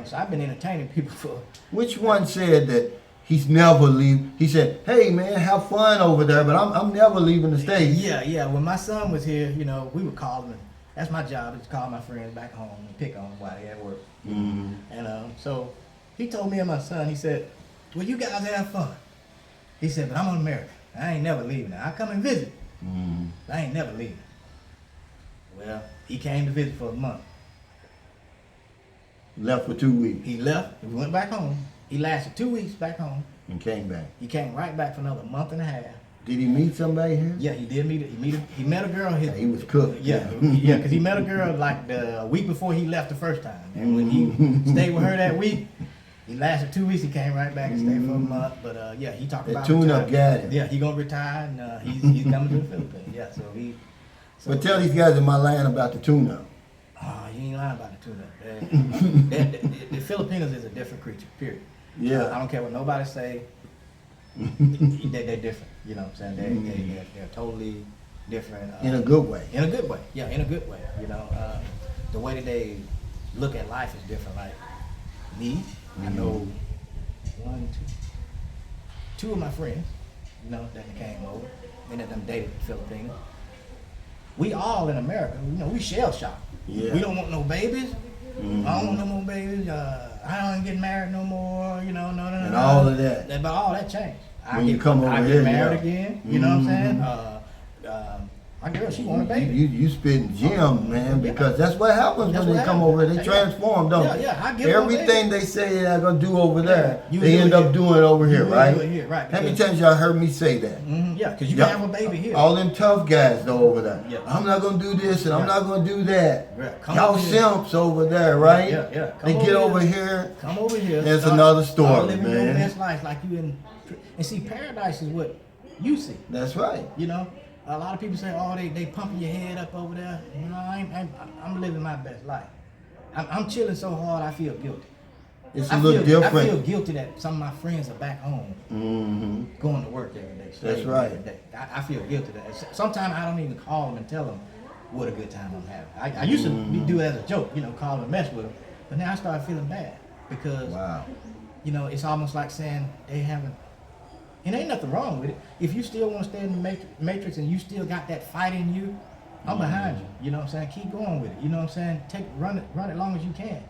[SPEAKER 2] So I've been entertaining people for.
[SPEAKER 1] Which one said that he's never leave? He said, "Hey man, have fun over there, but I'm never leaving the state."
[SPEAKER 2] Yeah. When my son was here, we would call him. That's my job, is to call my friends back home and pick on them while they at work. And so he told me and my son, he said, "Well, you guys have fun." He said, "But I'm on America. I ain't never leaving. I come and visit. I ain't never leaving." Well, he came to visit for a month.
[SPEAKER 1] Left for 2 weeks
[SPEAKER 2] He left. We went back home. He lasted 2 weeks back home.
[SPEAKER 1] and came back.
[SPEAKER 2] He came right back for another month and a half.
[SPEAKER 1] Did he meet somebody here?
[SPEAKER 2] Yeah, he did meet. He met a girl.
[SPEAKER 1] He was cooked.
[SPEAKER 2] Yeah, because he met a girl like the week before he left the first time, and when he stayed with her that week, he lasted 2 weeks. He came right back and stayed for a month. But he talked
[SPEAKER 1] The
[SPEAKER 2] about
[SPEAKER 1] tune-up
[SPEAKER 2] retiring.
[SPEAKER 1] got him.
[SPEAKER 2] Yeah, he gonna retire, and he's coming to the Philippines. Yeah, so he. So,
[SPEAKER 1] But tell these guys in my land about the tuna.
[SPEAKER 2] Oh, you ain't lying about the tune-up. The Filipinos is a different creature. Period.
[SPEAKER 1] Yeah.
[SPEAKER 2] I don't care what nobody say. They're different. You know what I'm saying? They're totally different.
[SPEAKER 1] In a good way.
[SPEAKER 2] In a good way. Yeah, in a good way. The way that they look at life is different. Like me, I know two of my friends, that came over, many of them dated Filipinos. We all in America, we shell shocked.
[SPEAKER 1] Yeah.
[SPEAKER 2] We don't want no babies. I don't want no more babies. I don't get married no more. No.
[SPEAKER 1] And all of that.
[SPEAKER 2] But all that changed.
[SPEAKER 1] When you come over here,
[SPEAKER 2] get married
[SPEAKER 1] yeah.
[SPEAKER 2] again. You know what I'm saying? My girl, she want a baby.
[SPEAKER 1] You spitting gems, man,
[SPEAKER 2] Yeah.
[SPEAKER 1] because that's what happens
[SPEAKER 2] That's
[SPEAKER 1] when they
[SPEAKER 2] what
[SPEAKER 1] come
[SPEAKER 2] happens.
[SPEAKER 1] over here. They
[SPEAKER 2] Yeah.
[SPEAKER 1] transform, don't
[SPEAKER 2] Yeah,
[SPEAKER 1] they?
[SPEAKER 2] yeah, I give them a
[SPEAKER 1] Everything they say they're gonna do over there,
[SPEAKER 2] You
[SPEAKER 1] they
[SPEAKER 2] do
[SPEAKER 1] end
[SPEAKER 2] it
[SPEAKER 1] up
[SPEAKER 2] here.
[SPEAKER 1] doing over here,
[SPEAKER 2] You
[SPEAKER 1] right?
[SPEAKER 2] do it here, right,
[SPEAKER 1] How many
[SPEAKER 2] because-
[SPEAKER 1] times y'all heard me say that?
[SPEAKER 2] Yeah, because you
[SPEAKER 1] Yeah.
[SPEAKER 2] can have a baby here.
[SPEAKER 1] All them tough guys though over there.
[SPEAKER 2] Yeah.
[SPEAKER 1] I'm not gonna do this and I'm
[SPEAKER 2] Yeah.
[SPEAKER 1] not gonna do that.
[SPEAKER 2] Yeah, come
[SPEAKER 1] Y'all
[SPEAKER 2] over here.
[SPEAKER 1] simps over there, right?
[SPEAKER 2] Yeah.
[SPEAKER 1] They
[SPEAKER 2] Come
[SPEAKER 1] get
[SPEAKER 2] over
[SPEAKER 1] over
[SPEAKER 2] here.
[SPEAKER 1] here.
[SPEAKER 2] Come over here.
[SPEAKER 1] There's
[SPEAKER 2] start-
[SPEAKER 1] another
[SPEAKER 2] start
[SPEAKER 1] story,
[SPEAKER 2] living
[SPEAKER 1] man.
[SPEAKER 2] your best life like you in. And see, paradise is what you see.
[SPEAKER 1] That's right.
[SPEAKER 2] A lot of people say, "Oh, they pumping your head up over there." I'm living my best life. I'm chilling so hard, I feel guilty.
[SPEAKER 1] It's a little
[SPEAKER 2] I feel
[SPEAKER 1] different.
[SPEAKER 2] guilty that some of my friends are back home going to work every day. slaving
[SPEAKER 1] right.
[SPEAKER 2] every day. I feel guilty that. Sometimes I don't even call them and tell them what a good time I'm having. I used to do it as a joke, call them and mess with them. But now I start feeling bad because,
[SPEAKER 1] Wow.
[SPEAKER 2] it's almost like saying they haven't And ain't nothing wrong with it. If you still want to stay in the matrix and you still got that fight in you, I'm behind you. You know what I'm saying? Keep going with it. You know what I'm saying? Run it long as you can.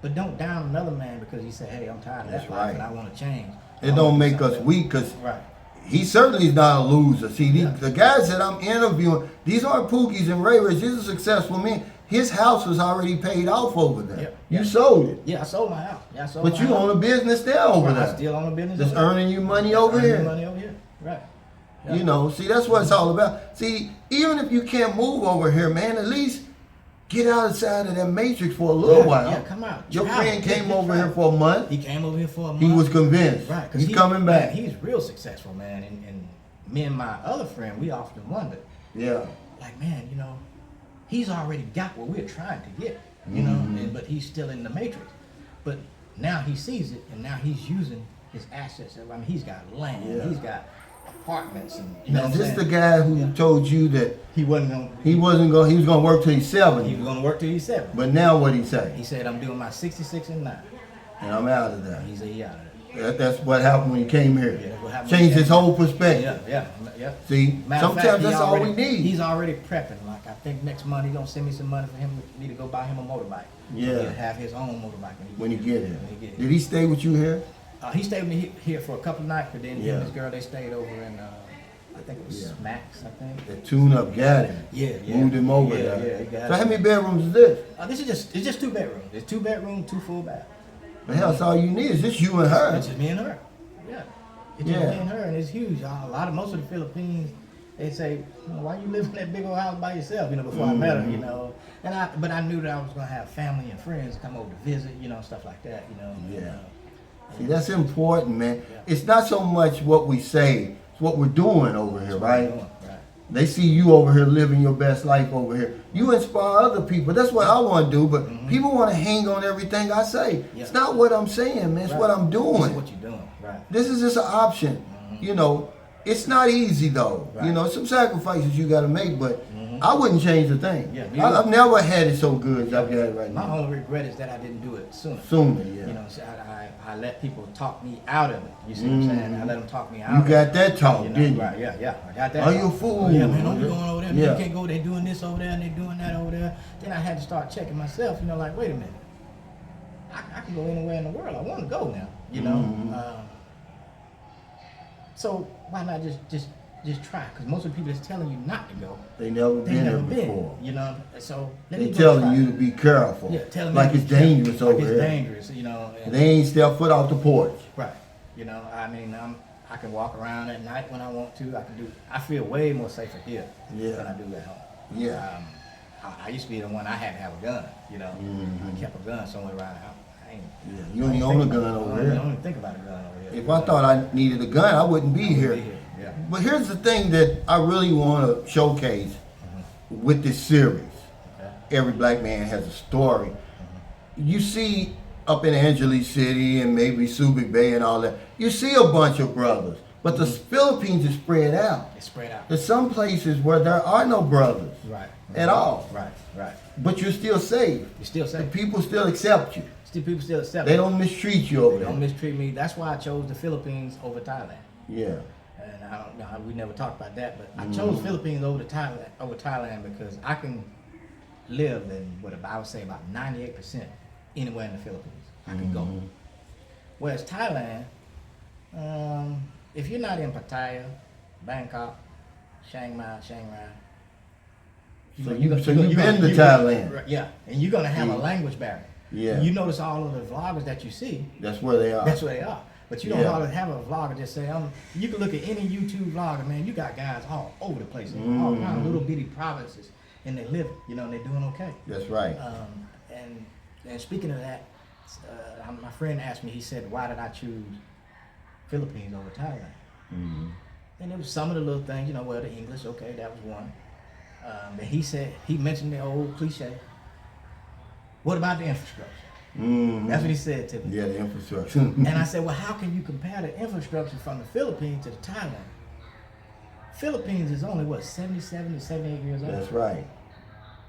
[SPEAKER 2] But don't down another man because he said, hey, I'm tired of that life and I want to change.
[SPEAKER 1] It don't make us weak because
[SPEAKER 2] right.
[SPEAKER 1] he certainly is not a loser. See, the guys that I'm interviewing, these aren't Pookies and Ray Rays. These are successful men. His house was already paid off over there. You sold it.
[SPEAKER 2] Yeah, I sold my house. Yeah, I sold
[SPEAKER 1] but
[SPEAKER 2] my
[SPEAKER 1] you
[SPEAKER 2] house.
[SPEAKER 1] own a business there over there.
[SPEAKER 2] I still own a business.
[SPEAKER 1] Just earning you money over here.
[SPEAKER 2] Money over here. Right. Yeah.
[SPEAKER 1] You know, see, that's what it's all about. See, even if you can't move over here, man, at least get outside of that matrix for a little while.
[SPEAKER 2] Yeah, come out.
[SPEAKER 1] Your friend came over here for a month.
[SPEAKER 2] He came over here for a month.
[SPEAKER 1] He was convinced.
[SPEAKER 2] Right.
[SPEAKER 1] He's coming back.
[SPEAKER 2] Man, he's real successful, man. And me and my other friend, we often wonder.
[SPEAKER 1] Yeah.
[SPEAKER 2] Like, man, you know, he's already got what we're trying to get. You know, but he's still in the matrix. But now he sees it, and now he's using his assets. I mean, he's got land, he's got apartments, and you know.
[SPEAKER 1] Is this the guy who told you that
[SPEAKER 2] he wasn't going?
[SPEAKER 1] He was going to work till he's 70.
[SPEAKER 2] He was going to work till he's 70.
[SPEAKER 1] But now what he say?
[SPEAKER 2] He said, "I'm doing my 66 and 9,
[SPEAKER 1] and I'm out of there."
[SPEAKER 2] He said, "He out of there."
[SPEAKER 1] That's what happened when he came here.
[SPEAKER 2] Yeah, that's what happened.
[SPEAKER 1] Changed his whole perspective.
[SPEAKER 2] Yeah.
[SPEAKER 1] See, sometimes that's all we need.
[SPEAKER 2] He's already prepping. Like, I think next month he's gonna send me some money for him to go buy him a motorbike.
[SPEAKER 1] Yeah.
[SPEAKER 2] He'll have his own motorbike
[SPEAKER 1] when he get here. Did he stay with you here?
[SPEAKER 2] He stayed with me here for a couple of nights, but then him and his girl, they stayed over in, I think it was Smacks, I think.
[SPEAKER 1] The tune-up got him.
[SPEAKER 2] Yeah.
[SPEAKER 1] Moved him over there. So how many bedrooms is this?
[SPEAKER 2] It's just 2 bedrooms. It's 2 bedrooms, 2 full baths.
[SPEAKER 1] But hell, that's all you need. It's just you and her.
[SPEAKER 2] It's just me and her. Yeah. It's just me and her, and it's huge. Most of the Philippines, they say, why you live in that big old house by yourself? You know, before I met her, you know. But I knew that I was gonna have family and friends come over to visit, you know, stuff like that, you know.
[SPEAKER 1] Yeah. See, that's important, man. Yeah. It's not so much what we say; it's what we're doing over here, right? They see you over here living your best life over here. You inspire other people. That's what I want to do. But people want to hang on everything I say. Yeah. It's not what I'm saying, man. It's what I'm doing.
[SPEAKER 2] This is what you're doing. Right.
[SPEAKER 1] This is just an option. You know, it's not easy though. Right. You know, some sacrifices you got to make, but I wouldn't change a thing. Yeah, I've never had it so good as I've got it right now.
[SPEAKER 2] My only regret is that I didn't do it sooner.
[SPEAKER 1] Yeah.
[SPEAKER 2] You know, so I let people talk me out of it. You see what I'm saying? I let them talk me out of it.
[SPEAKER 1] You got that talk, didn't you?
[SPEAKER 2] Right, yeah. I got that.
[SPEAKER 1] Are you a fool?
[SPEAKER 2] Yeah, man, don't be going over there. Man, you can't go, they doing this over there and they doing that over there. Then I had to start checking myself, you know, like, wait a minute. I can go anywhere in the world. I want to go now, you know? So why not just try? Because most of the people that's telling you not to go,
[SPEAKER 1] they never been there before.
[SPEAKER 2] You know, so
[SPEAKER 1] they telling you to be careful.
[SPEAKER 2] Yeah, telling
[SPEAKER 1] like it's dangerous over here.
[SPEAKER 2] It's dangerous, you know.
[SPEAKER 1] They ain't step foot off the porch.
[SPEAKER 2] Right. You know, I mean, I can walk around at night when I want to. I feel way more safer here than I do at home.
[SPEAKER 1] Yeah.
[SPEAKER 2] I used to be the one I had to have a gun. You know, I kept a gun somewhere around the house.
[SPEAKER 1] You don't own a gun over here.
[SPEAKER 2] I don't even think about a gun over here.
[SPEAKER 1] If I thought I needed a gun, I wouldn't be here.
[SPEAKER 2] Yeah.
[SPEAKER 1] But here's the thing that I really want to showcase with this series. Okay. Every black man has a story. You see up in Angeles City and maybe Subic Bay and all that, you see a bunch of brothers. But the Philippines is spread out.
[SPEAKER 2] It's spread out.
[SPEAKER 1] There's some places where there are no brothers at all.
[SPEAKER 2] Right.
[SPEAKER 1] But you're still safe.
[SPEAKER 2] You're still safe.
[SPEAKER 1] The people still accept you.
[SPEAKER 2] People still accept
[SPEAKER 1] They don't mistreat you over there.
[SPEAKER 2] They don't mistreat me. That's why I chose the Philippines over Thailand.
[SPEAKER 1] Yeah.
[SPEAKER 2] And I don't know, we never talked about that, but I chose Philippines over Thailand because I can live in I would say about 98% anywhere in the Philippines. I can go. Whereas Thailand, if you're not in Pattaya, Bangkok, Chiang Mai,
[SPEAKER 1] you've been to Thailand.
[SPEAKER 2] Yeah, and you're gonna have a language barrier.
[SPEAKER 1] Yeah.
[SPEAKER 2] You notice all of the vloggers that you see.
[SPEAKER 1] That's where they are.
[SPEAKER 2] That's where they are. But you don't have a vlogger just say, you can look at any YouTube vlogger, man, you got guys all over the place, all kind of little bitty provinces, and they live, you know, and they're doing okay.
[SPEAKER 1] That's right.
[SPEAKER 2] And speaking of that, my friend asked me, he said, why did I choose Philippines over Thailand? And it was some of the little things, you know, well, the English, okay, that was one. And he mentioned the old cliche, what about the infrastructure? That's what he said to me.
[SPEAKER 1] Yeah, the infrastructure.
[SPEAKER 2] And I said, well, how can you compare the infrastructure from the Philippines to the Thailand? Philippines is only, 77 to 78 years old?
[SPEAKER 1] That's right.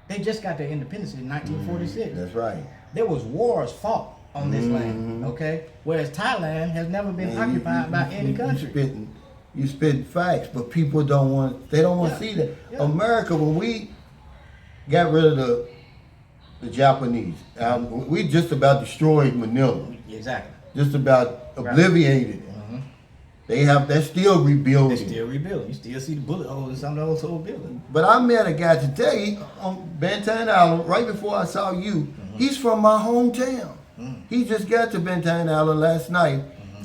[SPEAKER 2] They just got their independence in 1946.
[SPEAKER 1] That's right.
[SPEAKER 2] There was wars fought on this land, okay? Whereas Thailand has never been occupied by any country.
[SPEAKER 1] You spit facts, but people don't want. They don't want to
[SPEAKER 2] Yeah.
[SPEAKER 1] see that.
[SPEAKER 2] Yeah.
[SPEAKER 1] America, when we got rid of the Japanese, we just about destroyed Manila.
[SPEAKER 2] Exactly.
[SPEAKER 1] Just about
[SPEAKER 2] Right.
[SPEAKER 1] obliterated it. They're still rebuilding.
[SPEAKER 2] They're still rebuilding. You still see the bullet holes in some of those old buildings.
[SPEAKER 1] But I met a guy today on Bantayan Island right before I saw you. He's from my hometown. He just got to Bantayan Island last night.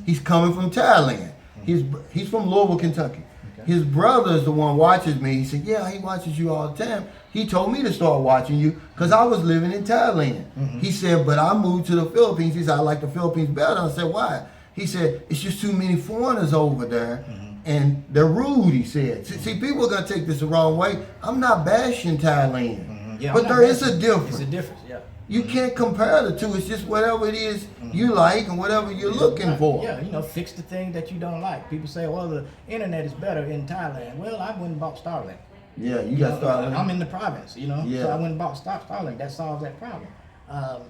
[SPEAKER 1] He's coming from Thailand. He's from Louisville, Kentucky.
[SPEAKER 2] Okay.
[SPEAKER 1] His brother is the one watches me. He said, "Yeah, he watches you all the time." He told me to start watching you because I was living in Thailand. He said, "But I moved to the Philippines." He said, "I like the Philippines better." I said, "Why?" He said, "It's just too many foreigners over there, and they're rude." He said, "See, people are gonna take this the wrong way. I'm not bashing Thailand,
[SPEAKER 2] Yeah,
[SPEAKER 1] but
[SPEAKER 2] I'm not
[SPEAKER 1] there is a
[SPEAKER 2] bashing.
[SPEAKER 1] difference.
[SPEAKER 2] It's a difference, yeah.
[SPEAKER 1] You can't compare the two. It's just whatever it is you like and whatever you're looking for."
[SPEAKER 2] Yeah, fix the thing that you don't like. People say, well, the internet is better in Thailand. Well, I went and bought Starlink.
[SPEAKER 1] Yeah, you got Starlink.
[SPEAKER 2] I'm in the province,
[SPEAKER 1] Yeah.
[SPEAKER 2] so I went and bought Starlink. That solves that problem.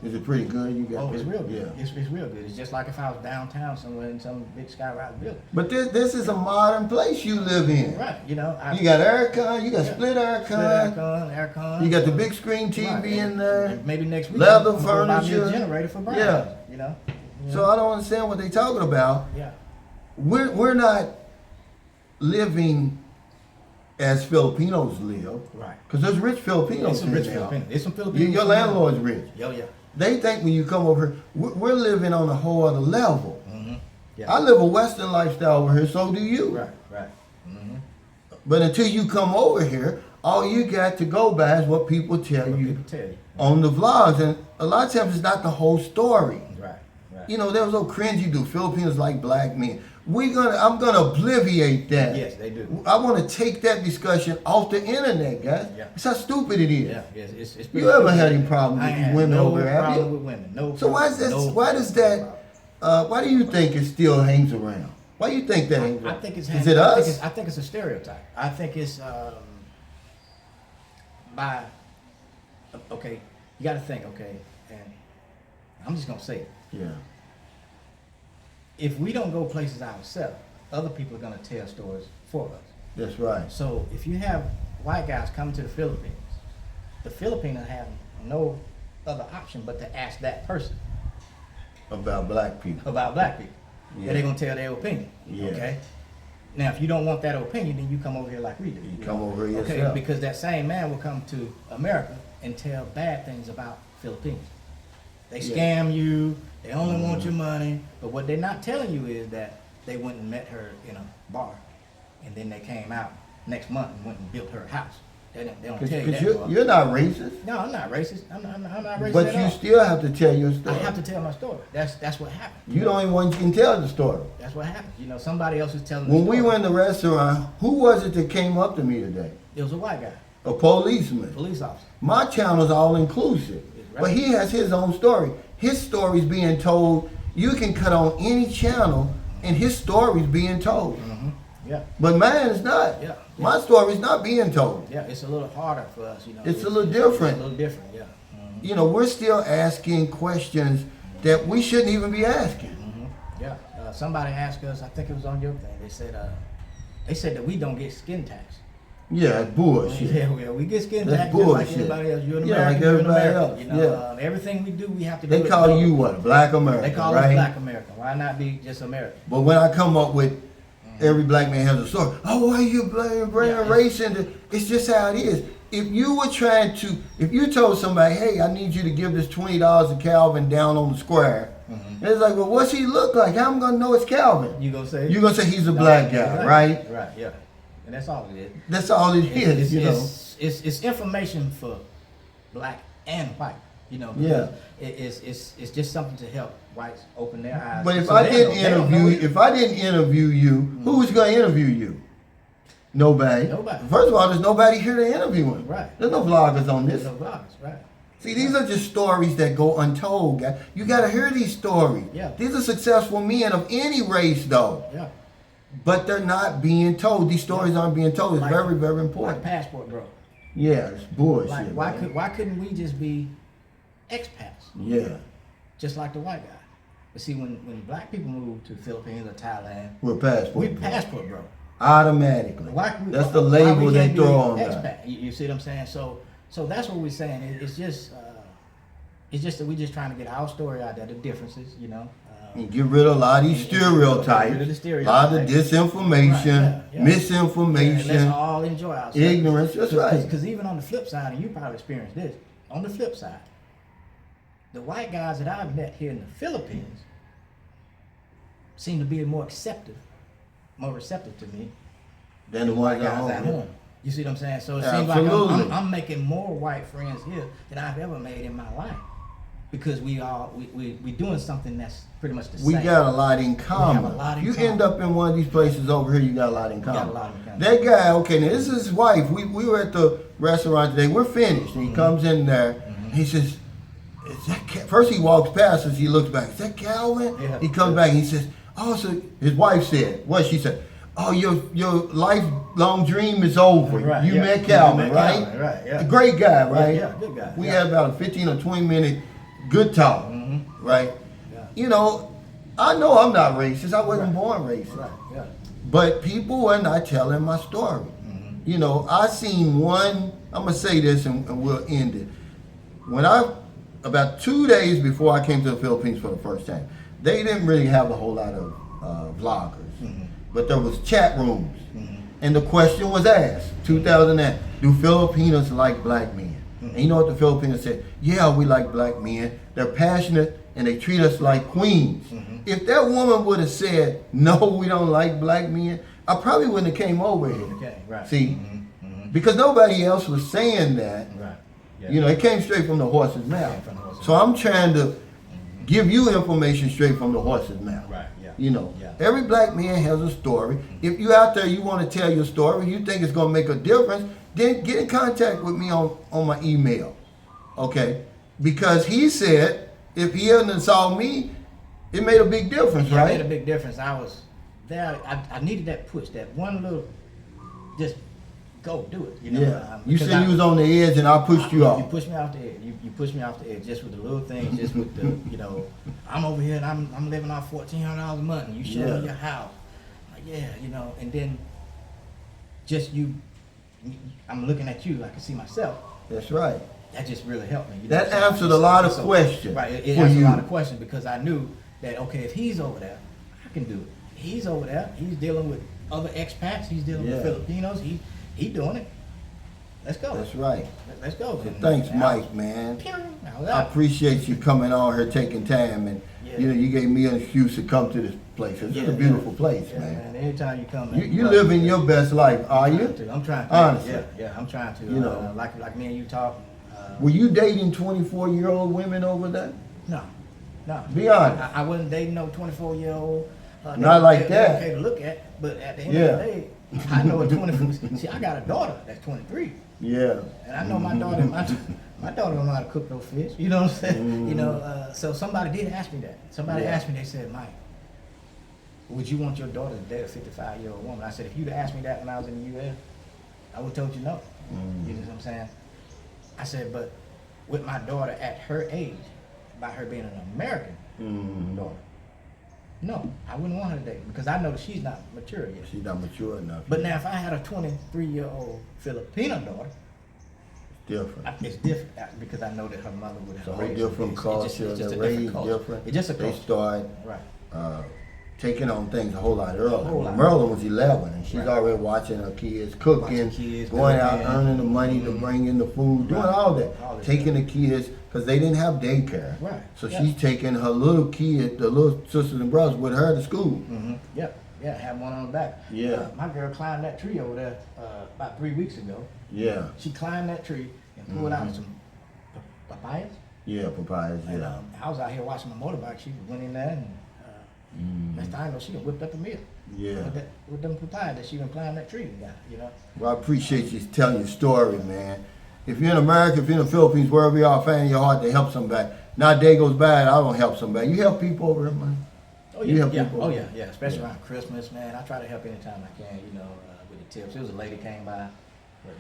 [SPEAKER 1] Is it pretty good? You got
[SPEAKER 2] Oh, it's
[SPEAKER 1] it?
[SPEAKER 2] real good.
[SPEAKER 1] Yeah.
[SPEAKER 2] It's real good. It's just like if I was downtown somewhere in some big skyrise building.
[SPEAKER 1] But this is a modern place you live in.
[SPEAKER 2] Right,
[SPEAKER 1] You got aircon, you got split aircon,
[SPEAKER 2] aircon.
[SPEAKER 1] you got the big screen TV in there.
[SPEAKER 2] And maybe next week,
[SPEAKER 1] leather
[SPEAKER 2] I'm gonna buy me
[SPEAKER 1] furniture.
[SPEAKER 2] a generator for Brian.
[SPEAKER 1] Yeah. So I don't understand what they're talking about.
[SPEAKER 2] Yeah.
[SPEAKER 1] We're not living as Filipinos live.
[SPEAKER 2] Right.
[SPEAKER 1] Because there's rich Filipinos
[SPEAKER 2] It's some
[SPEAKER 1] here
[SPEAKER 2] rich
[SPEAKER 1] now.
[SPEAKER 2] Filipinos. There's some Filipinos.
[SPEAKER 1] Your landlord's rich.
[SPEAKER 2] Yeah, yeah.
[SPEAKER 1] They think when you come over here, we're living on a whole other level.
[SPEAKER 2] Yeah.
[SPEAKER 1] I live a Western lifestyle over here, so do you.
[SPEAKER 2] Right, right. Mm-hmm.
[SPEAKER 1] But until you come over here, all you got to go by is what people tell
[SPEAKER 2] What
[SPEAKER 1] you
[SPEAKER 2] people tell you.
[SPEAKER 1] on the vlogs. And a lot of times it's not the whole story.
[SPEAKER 2] Right, right.
[SPEAKER 1] You know, there was no cringy do Filipinos like black men. I'm gonna obliviate that.
[SPEAKER 2] Yes, they do.
[SPEAKER 1] I want to take that discussion off the internet, guys.
[SPEAKER 2] Yeah.
[SPEAKER 1] That's how stupid it is.
[SPEAKER 2] Yeah, yes, it's
[SPEAKER 1] You ever had any problems
[SPEAKER 2] I
[SPEAKER 1] with
[SPEAKER 2] ain't
[SPEAKER 1] these
[SPEAKER 2] had
[SPEAKER 1] women
[SPEAKER 2] no
[SPEAKER 1] over there, have
[SPEAKER 2] problem
[SPEAKER 1] you?
[SPEAKER 2] with women. No.
[SPEAKER 1] So why is
[SPEAKER 2] problem.
[SPEAKER 1] that?
[SPEAKER 2] No
[SPEAKER 1] Why does
[SPEAKER 2] problem.
[SPEAKER 1] that? Why do you think it still hangs around? Why do you think that hangs
[SPEAKER 2] I
[SPEAKER 1] around?
[SPEAKER 2] think it's.
[SPEAKER 1] Is it us?
[SPEAKER 2] I think it's a stereotype. I think it's by. Okay, you got to think. Okay, and I'm just gonna say it.
[SPEAKER 1] Yeah.
[SPEAKER 2] If we don't go places ourselves, other people are gonna tell stories for us.
[SPEAKER 1] That's right.
[SPEAKER 2] So if you have white guys coming to the Philippines, the Filipinos have no other option but to ask that person
[SPEAKER 1] About black people.
[SPEAKER 2] about black people.
[SPEAKER 1] Yeah.
[SPEAKER 2] And they're gonna tell their opinion.
[SPEAKER 1] Yeah.
[SPEAKER 2] Okay. Now, if you don't want that opinion, then you come over here like we do.
[SPEAKER 1] You come over here
[SPEAKER 2] Okay,
[SPEAKER 1] yourself.
[SPEAKER 2] because that same man will come to America and tell bad things about Philippines. They
[SPEAKER 1] Yeah.
[SPEAKER 2] scam you. They only want your money. But what they're not telling you is that they went and met her in a bar, and then they came out next month and went and built her a house. They don't tell you that.
[SPEAKER 1] Because you're not racist,
[SPEAKER 2] No, I'm not racist. I'm not racist
[SPEAKER 1] but
[SPEAKER 2] at
[SPEAKER 1] you
[SPEAKER 2] all.
[SPEAKER 1] still have to tell your
[SPEAKER 2] I
[SPEAKER 1] story.
[SPEAKER 2] have to tell my story. That's what happened.
[SPEAKER 1] You the only one you can tell the story.
[SPEAKER 2] That's what happened. Somebody else is telling the
[SPEAKER 1] When
[SPEAKER 2] story.
[SPEAKER 1] we went in the restaurant, who was it that came up to me today?
[SPEAKER 2] It was a white guy,
[SPEAKER 1] A policeman.
[SPEAKER 2] police officer.
[SPEAKER 1] My channel's all inclusive,
[SPEAKER 2] Right.
[SPEAKER 1] but he has his own story. His story's being told. You can cut on any channel, and his story's being told.
[SPEAKER 2] Yeah.
[SPEAKER 1] But mine is not.
[SPEAKER 2] Yeah.
[SPEAKER 1] My story's not being told.
[SPEAKER 2] Yeah, it's a little harder for us,
[SPEAKER 1] It's a little different.
[SPEAKER 2] It's a little different, yeah.
[SPEAKER 1] We're still asking questions that we shouldn't even be asking.
[SPEAKER 2] Yeah. Somebody asked us, I think it was on your thing. They said that we don't get skin tax.
[SPEAKER 1] Yeah, it's bullshit.
[SPEAKER 2] Yeah, we get skin
[SPEAKER 1] That's
[SPEAKER 2] tax just like
[SPEAKER 1] bullshit.
[SPEAKER 2] anybody else. You're an
[SPEAKER 1] Yeah,
[SPEAKER 2] American.
[SPEAKER 1] like
[SPEAKER 2] You're an
[SPEAKER 1] everybody
[SPEAKER 2] American.
[SPEAKER 1] else.
[SPEAKER 2] Everything we do, we have to do.
[SPEAKER 1] They
[SPEAKER 2] it
[SPEAKER 1] call
[SPEAKER 2] double.
[SPEAKER 1] you what? Black American,
[SPEAKER 2] They call
[SPEAKER 1] right?
[SPEAKER 2] us Black American. Why not be just American?
[SPEAKER 1] But when I come up with every black man has a story. Oh, why you bringing
[SPEAKER 2] Yeah,
[SPEAKER 1] race into? It's just how it is. If you told somebody, hey, I need you to give this $20 to Calvin down on the square, and it's like, well, what's he look like? How am I gonna know it's Calvin?
[SPEAKER 2] You gonna say?
[SPEAKER 1] You're gonna say he's a black guy, right?
[SPEAKER 2] Right. Yeah. And that's all it is.
[SPEAKER 1] That's all it is,
[SPEAKER 2] It's information for black and white.
[SPEAKER 1] Yeah.
[SPEAKER 2] Because it's just something to help whites open their eyes.
[SPEAKER 1] But if
[SPEAKER 2] So
[SPEAKER 1] I
[SPEAKER 2] they
[SPEAKER 1] didn't
[SPEAKER 2] don't know
[SPEAKER 1] interview,
[SPEAKER 2] either.
[SPEAKER 1] if I didn't interview you, who was gonna interview you? Nobody.
[SPEAKER 2] Nobody.
[SPEAKER 1] First of all, there's nobody here to interview him.
[SPEAKER 2] Right.
[SPEAKER 1] There's no vloggers on this.
[SPEAKER 2] There's no blogs, right?
[SPEAKER 1] See, these are just stories that go untold, guys. You gotta hear these stories.
[SPEAKER 2] Yeah.
[SPEAKER 1] These are successful men of any race, though.
[SPEAKER 2] Yeah.
[SPEAKER 1] But they're not being told. These stories aren't being told. It's
[SPEAKER 2] Like-
[SPEAKER 1] very, very
[SPEAKER 2] Like
[SPEAKER 1] important.
[SPEAKER 2] passport, bro.
[SPEAKER 1] Yeah, it's bullshit.
[SPEAKER 2] Like
[SPEAKER 1] man.
[SPEAKER 2] why couldn't we just be expats,
[SPEAKER 1] Yeah,
[SPEAKER 2] just like the white guy? But see, when black people move to the Philippines or Thailand,
[SPEAKER 1] with passport.
[SPEAKER 2] we
[SPEAKER 1] bro.
[SPEAKER 2] passport, bro.
[SPEAKER 1] Automatically. That's the label they throw on
[SPEAKER 2] expat?
[SPEAKER 1] that.
[SPEAKER 2] You see what I'm saying? So that's what we're saying. It's just that we're just trying to get our story out there, the differences, you know.
[SPEAKER 1] And get rid of a lot of these stereotypes, a lot of disinformation, misinformation,
[SPEAKER 2] And let's all enjoy ourselves.
[SPEAKER 1] ignorance. That's right.
[SPEAKER 2] Because even on the flip side, and you probably experienced this, on the flip side, the white guys that I've met here in the Philippines seem to be more receptive to me
[SPEAKER 1] Than the ones
[SPEAKER 2] at home. You see what I'm saying? So it seems like I'm making more white friends here than I've ever made in my life. Because we doing something that's pretty much the same.
[SPEAKER 1] We got a lot in common.
[SPEAKER 2] We have a lot in
[SPEAKER 1] you
[SPEAKER 2] common.
[SPEAKER 1] end up in one of these places over here, you got a lot in common.
[SPEAKER 2] got a lot in common.
[SPEAKER 1] That guy, okay, now this is his wife. We were at the restaurant today. We're finished. And he comes in there. And he says, is that first he walks past us. He looks back. Is that Calvin?
[SPEAKER 2] Yeah.
[SPEAKER 1] He comes back and he says, oh, so his wife said, what she said? Oh, your lifelong dream is over.
[SPEAKER 2] Right,
[SPEAKER 1] you
[SPEAKER 2] yeah.
[SPEAKER 1] met Calvin,
[SPEAKER 2] You met
[SPEAKER 1] right?
[SPEAKER 2] Calvin, right, yeah.
[SPEAKER 1] A great guy, right?
[SPEAKER 2] Yeah, good guy.
[SPEAKER 1] We
[SPEAKER 2] yeah.
[SPEAKER 1] had about a 15 or 20 minute good talk, right?
[SPEAKER 2] Yeah.
[SPEAKER 1] You know, I know I'm not racist. I wasn't born racist.
[SPEAKER 2] Right, yeah.
[SPEAKER 1] But people are not telling my story. You know, I seen one, I'm going to say this and we'll end it. About 2 days before I came to the Philippines for the first time, they didn't really have a whole lot of vloggers. But there was chat rooms. And the question was asked, 2009, do Filipinos like black men? And you know what the Filipinos said? Yeah, we like black men. They're passionate and they treat us like queens. If that woman would have said, no, we don't like black men, I probably wouldn't have came over here.
[SPEAKER 2] Okay, right.
[SPEAKER 1] See? Because nobody else was saying that.
[SPEAKER 2] Right. Yeah.
[SPEAKER 1] You know, it came straight from the horse's mouth.
[SPEAKER 2] from the horse's
[SPEAKER 1] So I'm trying to give you information straight from the horse's mouth.
[SPEAKER 2] Right, yeah.
[SPEAKER 1] You know,
[SPEAKER 2] Yeah.
[SPEAKER 1] every black man has a story. If you out there, you want to tell your story, you think it's going to make a difference, then get in contact with me on my email. Okay? Because he said, if he hadn't saw me, it made a big difference,
[SPEAKER 2] Yeah,
[SPEAKER 1] right?
[SPEAKER 2] it made a big difference. I was there. I needed that push, that one little, just go do it. You know.
[SPEAKER 1] Yeah. You
[SPEAKER 2] because
[SPEAKER 1] said you was on the edge and I pushed you
[SPEAKER 2] You
[SPEAKER 1] off.
[SPEAKER 2] pushed me off the edge. You pushed me off the edge just with the little things, just with the, you know, I'm over here and I'm living off $1,400 a month. And you show me your house. Like, yeah, you know, and then just I'm looking at you, I can see myself.
[SPEAKER 1] That's right.
[SPEAKER 2] That just really helped me. You
[SPEAKER 1] That
[SPEAKER 2] know,
[SPEAKER 1] answered a lot of
[SPEAKER 2] so-
[SPEAKER 1] questions
[SPEAKER 2] Right, it
[SPEAKER 1] for
[SPEAKER 2] answered
[SPEAKER 1] you.
[SPEAKER 2] a lot of questions because I knew that, okay, if he's over there, I can do it. He's over there, he's dealing with other expats, he's dealing
[SPEAKER 1] Yeah.
[SPEAKER 2] with Filipinos, he doing it. Let's go.
[SPEAKER 1] That's right.
[SPEAKER 2] Let's go.
[SPEAKER 1] So thanks, Mike, man.
[SPEAKER 2] I was
[SPEAKER 1] I
[SPEAKER 2] out.
[SPEAKER 1] appreciate you coming on here, taking time, and you know, you gave me an excuse to come to this place. It's a beautiful place,
[SPEAKER 2] Yeah,
[SPEAKER 1] man.
[SPEAKER 2] anytime you come,
[SPEAKER 1] You living your best life, are you?
[SPEAKER 2] I'm trying to.
[SPEAKER 1] Honestly.
[SPEAKER 2] Yeah, I'm trying to.
[SPEAKER 1] You know.
[SPEAKER 2] Like me and you talk.
[SPEAKER 1] Were you dating 24-year-old women over there?
[SPEAKER 2] No.
[SPEAKER 1] Be honest.
[SPEAKER 2] I wasn't dating no 24-year-old.
[SPEAKER 1] Not like that.
[SPEAKER 2] Okay to look at, but at the end of the day, I know a 24. See, I got a daughter that's 23.
[SPEAKER 1] Yeah.
[SPEAKER 2] And I know my daughter, my daughter don't know how to cook no fish. You know what I'm saying? You know, so somebody did ask me that. Somebody asked me, they said, Mike, would you want your daughter to date a 55-year-old woman? I said, if you'd asked me that when I was in the U.S., I would have told you no. You know what I'm saying? I said, but with my daughter at her age, by her being an American daughter, no, I wouldn't want her to date because I know that she's not mature yet.
[SPEAKER 1] She's not mature enough.
[SPEAKER 2] But now if I had a 23-year-old Filipino daughter,
[SPEAKER 1] different.
[SPEAKER 2] it's different because I know that her mother would have
[SPEAKER 1] It's a whole
[SPEAKER 2] raised
[SPEAKER 1] different
[SPEAKER 2] her.
[SPEAKER 1] culture.
[SPEAKER 2] It's just
[SPEAKER 1] They're
[SPEAKER 2] a different
[SPEAKER 1] raised
[SPEAKER 2] culture.
[SPEAKER 1] different.
[SPEAKER 2] It's just a
[SPEAKER 1] They
[SPEAKER 2] culture.
[SPEAKER 1] start
[SPEAKER 2] Right.
[SPEAKER 1] taking on things a whole lot earlier.
[SPEAKER 2] whole lot.
[SPEAKER 1] Merlin was 11, and she's
[SPEAKER 2] Right.
[SPEAKER 1] already watching her kids, cooking,
[SPEAKER 2] Watching kids,
[SPEAKER 1] going out,
[SPEAKER 2] cooking.
[SPEAKER 1] earning the money to bring in the food, doing
[SPEAKER 2] Right.
[SPEAKER 1] all that.
[SPEAKER 2] All that
[SPEAKER 1] Taking the kids, because they didn't have daycare.
[SPEAKER 2] Right.
[SPEAKER 1] So
[SPEAKER 2] Yeah.
[SPEAKER 1] she's taking her little kid, the little sisters and brothers with her to school.
[SPEAKER 2] Yep. Yeah, have one on the back.
[SPEAKER 1] Yeah.
[SPEAKER 2] My girl climbed that tree over there about 3 weeks ago.
[SPEAKER 1] Yeah.
[SPEAKER 2] She climbed that tree and pulled out some papayas.
[SPEAKER 1] Yeah, papayas,
[SPEAKER 2] And
[SPEAKER 1] yeah.
[SPEAKER 2] I was out here watching my motorbike. She went in there and next time I know she done whipped up a meal.
[SPEAKER 1] Yeah.
[SPEAKER 2] With them papayas that she done climbed that tree and got, you know.
[SPEAKER 1] Well, I appreciate you telling your story, man. If you're in America, if you're in the Philippines, wherever you are, finding your heart to help somebody. Not a day goes by and I don't help somebody. You help people over here, man.
[SPEAKER 2] Oh
[SPEAKER 1] You
[SPEAKER 2] yeah,
[SPEAKER 1] help
[SPEAKER 2] yeah,
[SPEAKER 1] people.
[SPEAKER 2] oh yeah. Especially around Christmas, man. I try to help anytime I can, you know, with the tips. There was a lady came by,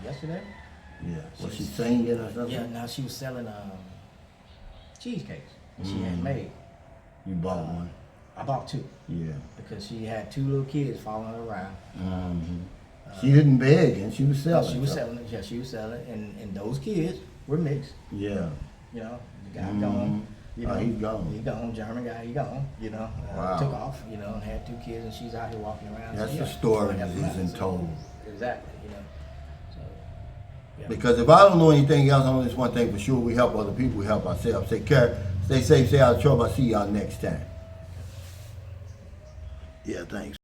[SPEAKER 2] yesterday?
[SPEAKER 1] Yeah. Was she singing or something?
[SPEAKER 2] Yeah, now she was selling cheesecakes that she had made.
[SPEAKER 1] You bought one.
[SPEAKER 2] I bought 2
[SPEAKER 1] Yeah.
[SPEAKER 2] because she had 2 little kids following her around.
[SPEAKER 1] She didn't beg, and she was selling.
[SPEAKER 2] She was
[SPEAKER 1] so-
[SPEAKER 2] selling it. Yeah, she was selling, and those kids were mixed.
[SPEAKER 1] Yeah.
[SPEAKER 2] You know, the guy gone. You know,
[SPEAKER 1] Oh, he's gone.
[SPEAKER 2] He gone. German guy, he gone. You know,
[SPEAKER 1] Wow.
[SPEAKER 2] took off. You know, and had 2 kids, and she's out here walking around.
[SPEAKER 1] That's
[SPEAKER 2] So,
[SPEAKER 1] the
[SPEAKER 2] yeah,
[SPEAKER 1] story
[SPEAKER 2] I got
[SPEAKER 1] that
[SPEAKER 2] the
[SPEAKER 1] isn't
[SPEAKER 2] money.
[SPEAKER 1] told.
[SPEAKER 2] Exactly. You know, so yeah.
[SPEAKER 1] Because if I don't know anything else, I know this one thing for sure: we help other people, we help ourselves. Take care, stay safe, stay out of trouble. I'll see y'all next time. Yeah, thanks.